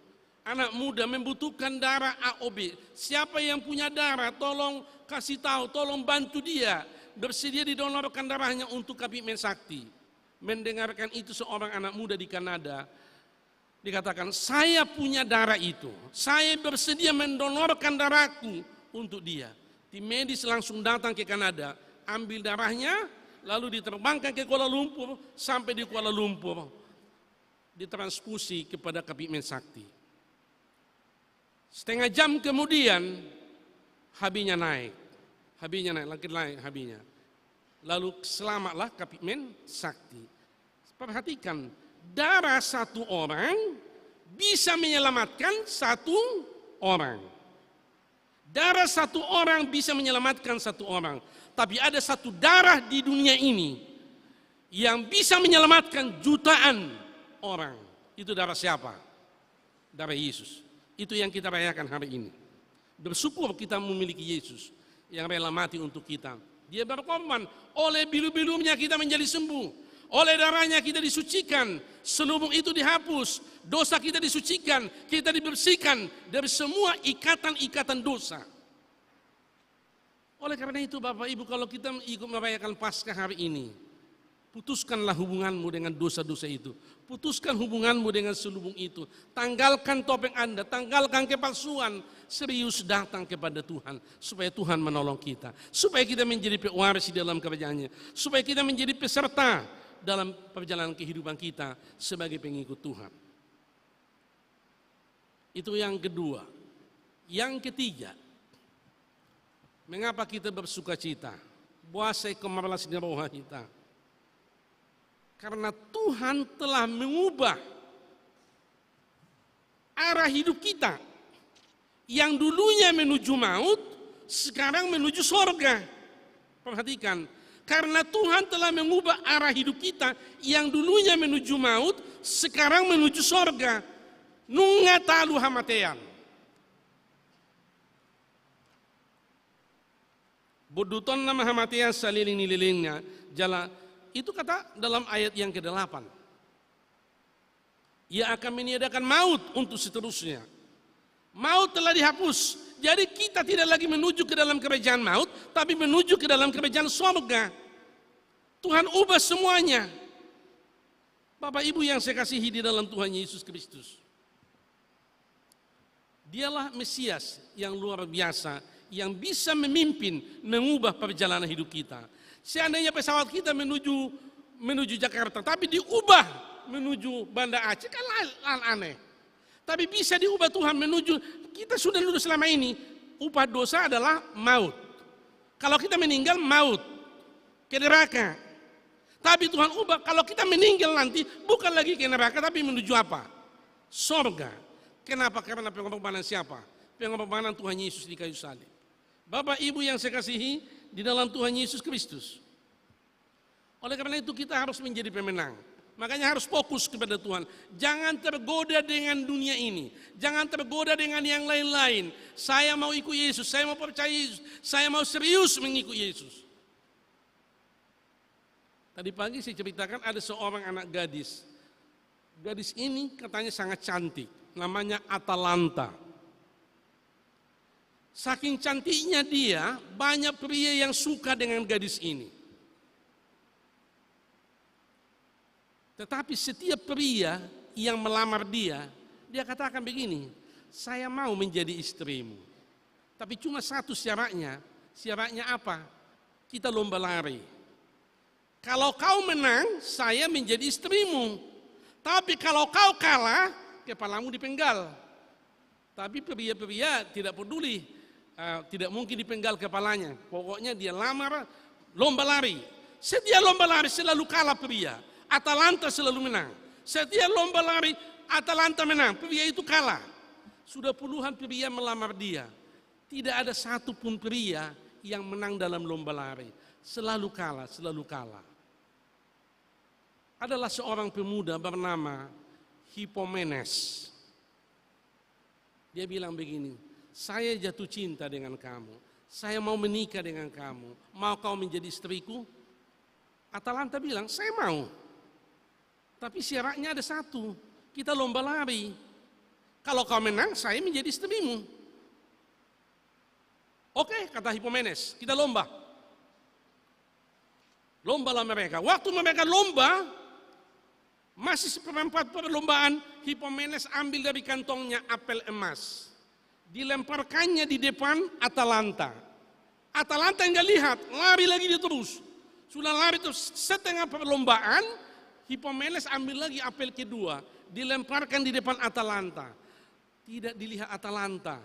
Anak muda membutuhkan darah AOB. Siapa yang punya darah, tolong kasih tahu, tolong bantu dia. Bersedia didonorkan darahnya untuk Kapiten Sakti. Mendengarkan itu seorang anak muda di Kanada, dikatakan, saya punya darah itu, saya bersedia mendonorkan darahku untuk dia. Tim medis langsung datang ke Kanada, ambil darahnya, lalu diterbangkan ke Kuala Lumpur, sampai di Kuala Lumpur, ditransfusi kepada Kapiten Sakti. Setengah jam kemudian, HB-nya naik, HB-nya. Lalu selamatlah Kapiten Sakti. Perhatikan, darah satu orang bisa menyelamatkan satu orang. Darah satu orang bisa menyelamatkan satu orang. Tapi ada satu darah di dunia ini yang bisa menyelamatkan jutaan orang. Itu darah siapa? Darah Yesus. Itu yang kita rayakan hari ini. Bersyukur kita memiliki Yesus yang rela mati untuk kita. Dia berkorban, oleh bilu-bilunya kita menjadi sembuh. Oleh darahnya kita disucikan, seluruh itu dihapus, dosa kita disucikan, kita dibersihkan dari semua ikatan-ikatan dosa. Oleh karena itu Bapak Ibu, kalau kita ikut merayakan Paskah hari ini, putuskanlah hubunganmu dengan dosa-dosa itu. Putuskan hubunganmu dengan seluruh itu. Tanggalkan topeng Anda, tanggalkan kepalsuan. Serius datang kepada Tuhan. Supaya Tuhan menolong kita. Supaya kita menjadi pewaris di dalam kerajaan-Nya. Supaya kita menjadi peserta dalam perjalanan kehidupan kita sebagai pengikut Tuhan. Itu yang kedua. Yang ketiga, mengapa kita bersuka cita? Buasai kemarlas di roh kita. Karena Tuhan telah mengubah arah hidup kita. Yang dulunya menuju maut, sekarang menuju surga. Perhatikan, karena Tuhan telah mengubah arah hidup kita yang dulunya menuju maut, sekarang menuju surga. Nunga talu hamatean. Boduton nama hamatean saliling-lilingnya jala. Itu kata dalam ayat yang ke-8. Ia akan meniadakan maut untuk seterusnya. Maut telah dihapus. Jadi kita tidak lagi menuju ke dalam kerajaan maut, tapi menuju ke dalam kerajaan surga. Tuhan ubah semuanya. Bapak Ibu yang saya kasihi di dalam Tuhan Yesus Kristus. Dialah Mesias yang luar biasa, yang bisa memimpin, mengubah perjalanan hidup kita. Seandainya pesawat kita menuju Jakarta, tapi diubah menuju Banda Aceh, kan aneh. Tapi bisa diubah Tuhan menuju, kita sudah lulus selama ini, upah dosa adalah maut. Kalau kita meninggal, maut, ke neraka. Tapi Tuhan ubah, kalau kita meninggal nanti, bukan lagi ke neraka, tapi menuju apa? Sorga. Kenapa? Karena pengorbanan siapa? Pengorbanan Tuhan Yesus di kayu salib. Bapak Ibu yang saya kasihi di dalam Tuhan Yesus Kristus. Oleh karena itu kita harus menjadi pemenang. Makanya harus fokus kepada Tuhan. Jangan tergoda dengan dunia ini. Jangan tergoda dengan yang lain-lain. Saya mau ikut Yesus, saya mau percaya Yesus, saya mau serius mengikut Yesus. Tadi pagi saya ceritakan ada seorang anak gadis. Gadis ini katanya sangat cantik. Namanya Atalanta. Saking cantiknya dia, banyak pria yang suka dengan gadis ini. Tetapi setiap pria yang melamar dia katakan begini, saya mau menjadi istrimu. Tapi cuma satu syaratnya. Syaratnya apa? Kita lomba lari. Kalau kau menang, saya menjadi istrimu. Tapi kalau kau kalah, kepalamu dipenggal. Tapi pria-pria tidak peduli, tidak mungkin dipenggal kepalanya. Pokoknya dia lamar, lomba lari. Setiap lomba lari selalu kalah pria. Atalanta selalu menang. Setiap lomba lari, Atalanta menang. Pria itu kalah. Sudah puluhan pria melamar dia. Tidak ada satupun pria yang menang dalam lomba lari. Selalu kalah, selalu kalah. Adalah seorang pemuda bernama Hippomenes. Dia bilang begini, saya jatuh cinta dengan kamu. Saya mau menikah dengan kamu. Mau kau menjadi istriku? Atalanta bilang, saya mau. Tapi syaratnya ada satu, kita lomba lari. Kalau kau menang, saya menjadi istrimu. Oke, kata Hippomenes, kita lomba. Lombalah mereka. Waktu mereka lomba, masih seperempat perlombaan, Hippomenes ambil dari kantongnya apel emas. Dilemparkannya di depan Atalanta. Atalanta nggak lihat, lari lagi dia terus. Sudah lari terus setengah perlombaan, Hippomenes ambil lagi apel kedua. Dilemparkan di depan Atalanta. Tidak dilihat Atalanta.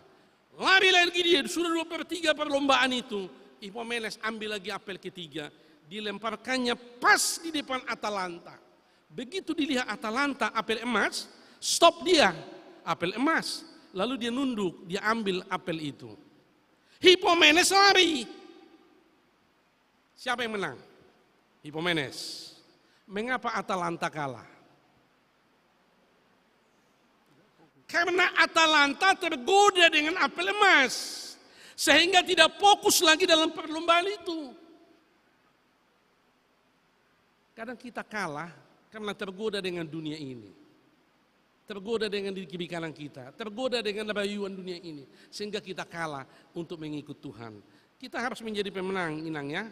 Lari lagi dia, sudah 2/3 perlombaan itu. Hippomenes ambil lagi apel ketiga. Dilemparkannya pas di depan Atalanta. Begitu dilihat Atalanta apel emas, stop dia, apel emas. Lalu dia nunduk, dia ambil apel itu. Hippomenes lari. Siapa yang menang? Hippomenes. Mengapa Atalanta kalah? Karena Atalanta tergoda dengan apel emas. Sehingga tidak fokus lagi dalam perlombaan itu. Kadang kita kalah karena tergoda dengan dunia ini. Tergoda dengan di kiri kanan kita. Tergoda dengan rayuan dunia ini. Sehingga kita kalah untuk mengikut Tuhan. Kita harus menjadi pemenang, Inang ya.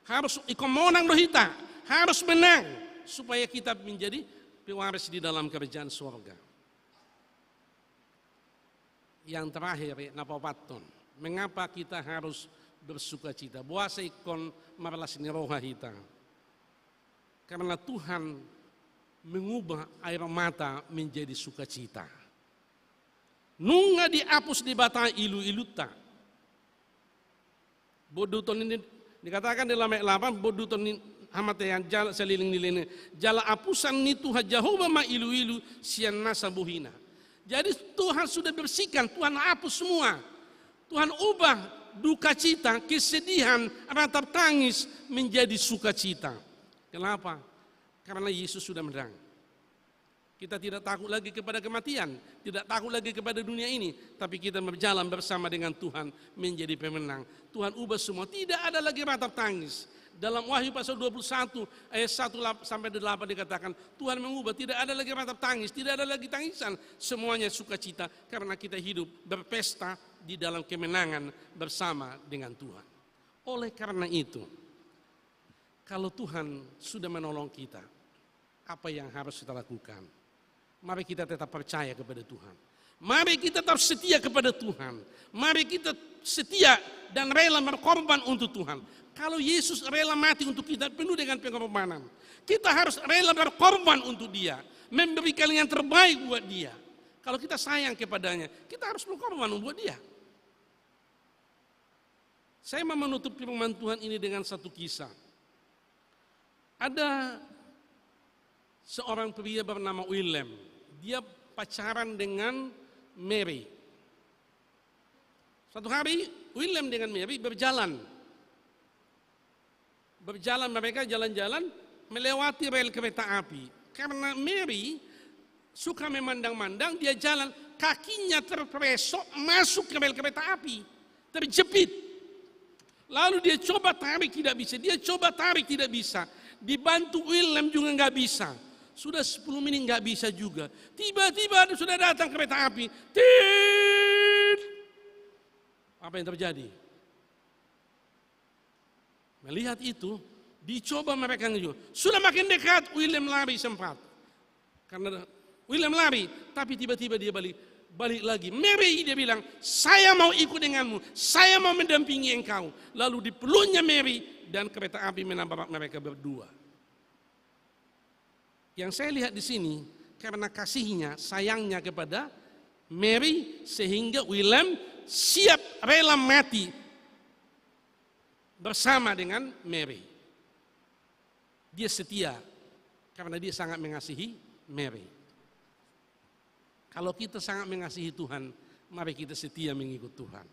Harus ikut menang rohita. Harus menang. Supaya kita menjadi pewaris di dalam kerajaan surga. Yang terakhir, napapaton. Mengapa kita harus bersuka cita? Buasa ikon marlas ni roha hita. Karena Tuhan mengubah air mata menjadi sukacita. Nunga dihapus di bata ilu-iluta. Boduton ini dikatakan dalam ayat 8, boduton ini hamat yang jala seliling nilai jala apusan ni Tuhan Jehovah ma ilu-ilu sian nasa buhina. Jadi Tuhan sudah bersihkan, Tuhan hapus semua. Tuhan ubah duka cita, kesedihan, ratap tangis menjadi sukacita. Kenapa? Karena Yesus sudah menang. Kita tidak takut lagi kepada kematian, tidak takut lagi kepada dunia ini, tapi kita berjalan bersama dengan Tuhan menjadi pemenang. Tuhan ubah semua, tidak ada lagi ratap tangis. Dalam Wahyu pasal 21 ayat 1 sampai 8 dikatakan Tuhan mengubah, tidak ada lagi ratap tangis, tidak ada lagi tangisan, semuanya sukacita karena kita hidup berpesta di dalam kemenangan bersama dengan Tuhan. Oleh karena itu, kalau Tuhan sudah menolong kita, apa yang harus kita lakukan? Mari kita tetap percaya kepada Tuhan. Mari kita tetap setia kepada Tuhan. Mari kita setia dan rela berkorban untuk Tuhan. Kalau Yesus rela mati untuk kita penuh dengan pengorbanan, kita harus rela berkorban untuk Dia, memberikan yang terbaik buat Dia. Kalau kita sayang kepadanya, kita harus berkorban buat Dia. Saya mau menutup firman Tuhan ini dengan satu kisah. Ada seorang pria bernama William. Dia pacaran dengan Mary. Suatu hari William dengan Mary berjalan mereka jalan-jalan melewati rel kereta api. Karena Mary suka memandang-mandang, dia jalan, kakinya terpresok masuk ke rel kereta api, terjepit. Lalu dia coba tarik tidak bisa, dia coba tarik tidak bisa. Dibantu William juga nggak bisa. Sudah 10 menit nggak bisa juga. Tiba-tiba sudah datang kereta api. Tit! Apa yang terjadi? Melihat itu, dicoba mereka juga. Sudah makin dekat, William lari sempat. Karena William lari, tapi tiba-tiba dia balik lagi. Mary, dia bilang, saya mau ikut denganmu, saya mau mendampingi engkau. Lalu dipeluknya Mary dan kereta api menabrak mereka berdua. Yang saya lihat di sini, karena kasihnya, sayangnya kepada Mary, sehingga William siap rela mati bersama dengan Mary. Dia setia karena dia sangat mengasihi Mary. Kalau kita sangat mengasihi Tuhan, Mari kita setia mengikut Tuhan.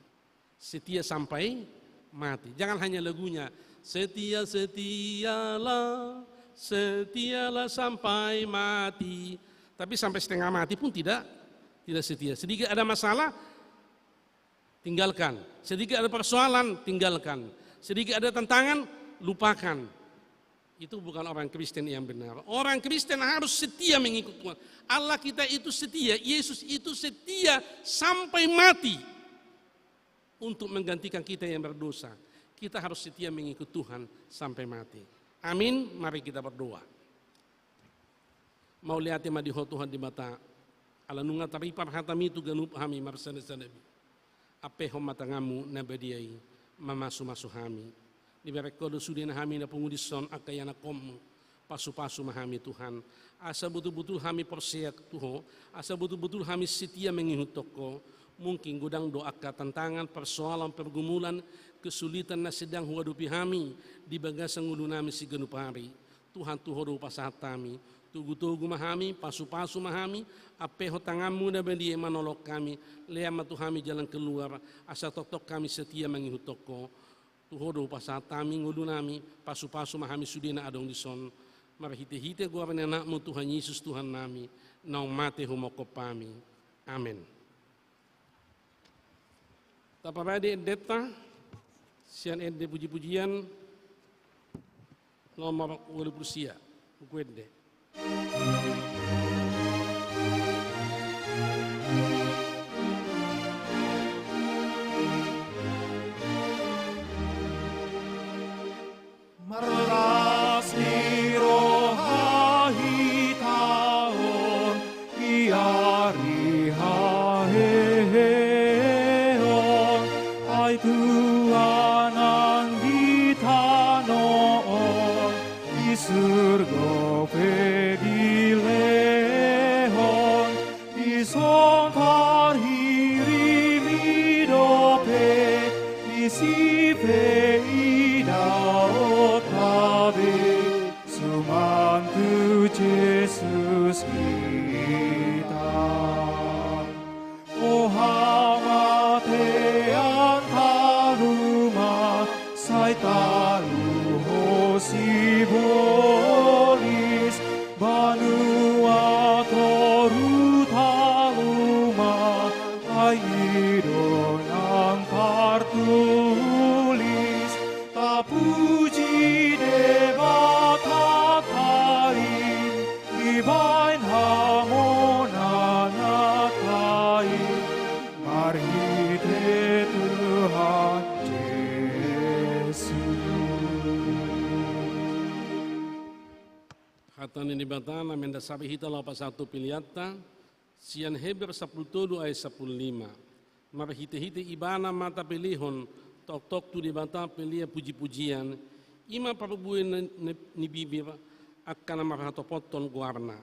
Setia sampai mati. Jangan hanya lagunya, setia setialah, setialah sampai mati. Tapi sampai setengah mati pun tidak setia. Sedikit ada masalah, tinggalkan. Sedikit ada persoalan, tinggalkan. Sedikit ada tantangan, lupakan. Itu bukan orang Kristen yang benar. Orang Kristen harus setia mengikut Tuhan. Allah kita itu setia, Yesus itu setia sampai mati untuk menggantikan kita yang berdosa. Kita harus setia mengikut Tuhan sampai mati. Amin. Mari kita berdoa. Mau lihat ma di Tuhan di mata ala nunga taripar hatami tu ganup hami marsana sanabi. Ape hom matangamu nabadiai mamasu hami. Di berekodo sudina hami na pengudison akayana komu pasu-pasu mahami Tuhan. Asa betul-betul hami persiak Tuhan. Asa betul-betul hami setia mengikut toko. Mungkin godang doa tantangan, persoalan, pergumulan, kesulitan na sedang huadupi hami di bagasan ulu nami si genup hari. Tuhan Tuhan pasahat kami. Tugu-tugu mahami, pasu-pasu mahami, apeho tanganmu na bendi manolok kami. Lea matu hami jalan keluar. Asa tok kami setia mengikut toko. Tuhodo pasat kami ngulu nami pasu-pasu mahami sudina adong dison marhite-hite gua anakmu Tuhan Yesus Tuhan nami nau mate humokop kami. Amin. Tapabadi edeta sian edde puji-pujian nomor 20 sia buku edde. Marlas ni rohahi taon iari haheon ay Tuhan ang gitanoon di surga pegilehon di songkar hirimidope di sipe idaot sumantu Yesus kita. Oh hamatean taruma sai taru hosi bolis banua toru taluma aidon ang kartulis tapuji debata kain ibain hamonan kain marhite Tuhan Yesus. Hatan ini batana menda sabi hita lapa satu piliata sian Heber 10 ayat 15. Marhite-hite ibana mata pilihon tok-tok tu di bata pelia puji-pujian ima parubuin ni bibir akan marhatopoton guarna.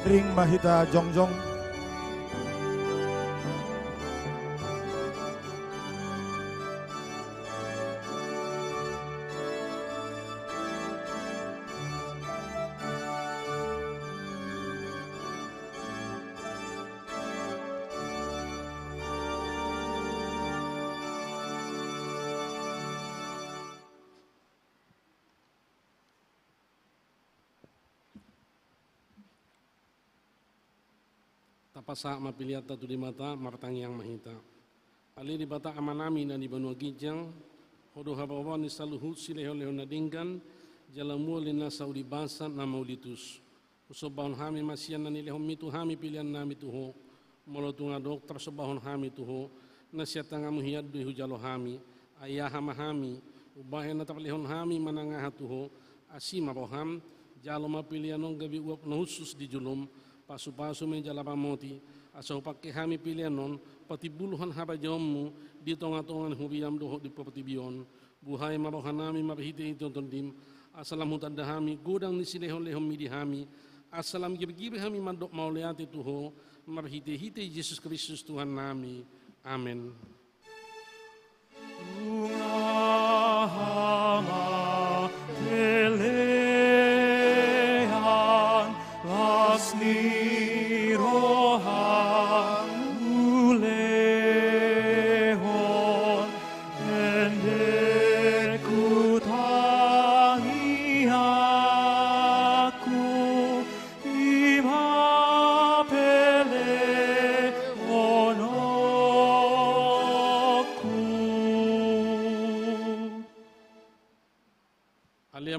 ring mahita jongjong. Tapasa mapiliat tatu di mata martang yang mahita. Ali di bata amanami na di banua gijang, hodo habawan ni saluhut sileho-leho na dinggan, jalamu lina saudi basa na maulitus. Usobahon hami masian na nilehom mitu hami pilihan nami tuho, molotunga dokter sobahon hami tuho, na siatanga muhiyad duihu jalo hami, ayah hami, ubahen na taplehon hami manangaha tuho, asima roham, jalo mapilianong gabi uap na husus di julum, pasu-pasu menjalapa moti, asal pakai kami pilihan non, pati buluhan haba jommu, di tonga-tongan hubiyam doho di pertibion, buhai marohanami mabhite itu tondim, asalam hutada hami, godang ni silehon-lehon midi hami, asalam gibi-gibi hami mandok mauliati tuho, mabhite-hite Yesus Kristus Tuhan nami, amin.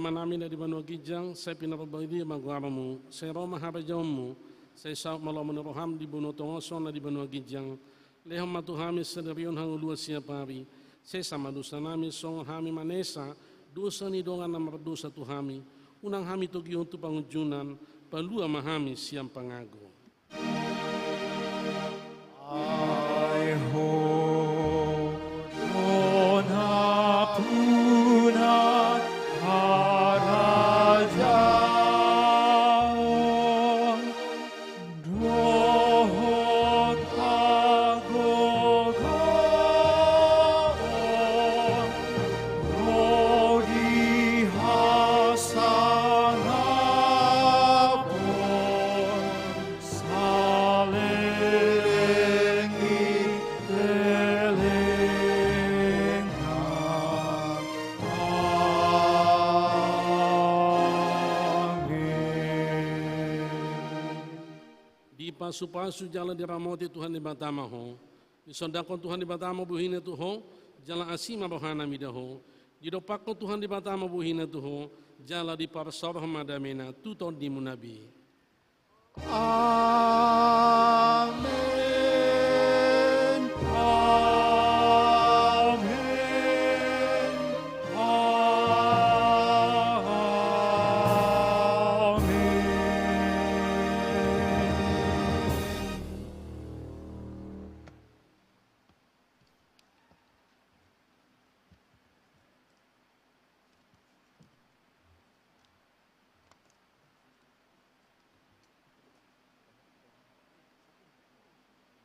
Manami na di banua gijang, saya pinapabagi magwaramu, saya roma haba jommu, saya sauk malau meneroham di buno tongoson na di banua gijang, lehom matu hami sederion hang ulua siapari, saya sama dosa nami song hami manesa, dosa ni dongan nama dosa tu hami, unang hami togi untuk pangujunan, palua mahami siam pangago. I hope on apuna pasu-pasu jalan diramoti Tuhan di batama ho, disondakon Tuhan di batama buhina tu ho, jalan asima rohana midaho, didopakon Tuhan di batama buhina tu ho, jalan di parsoroh madamena tuton di munabi.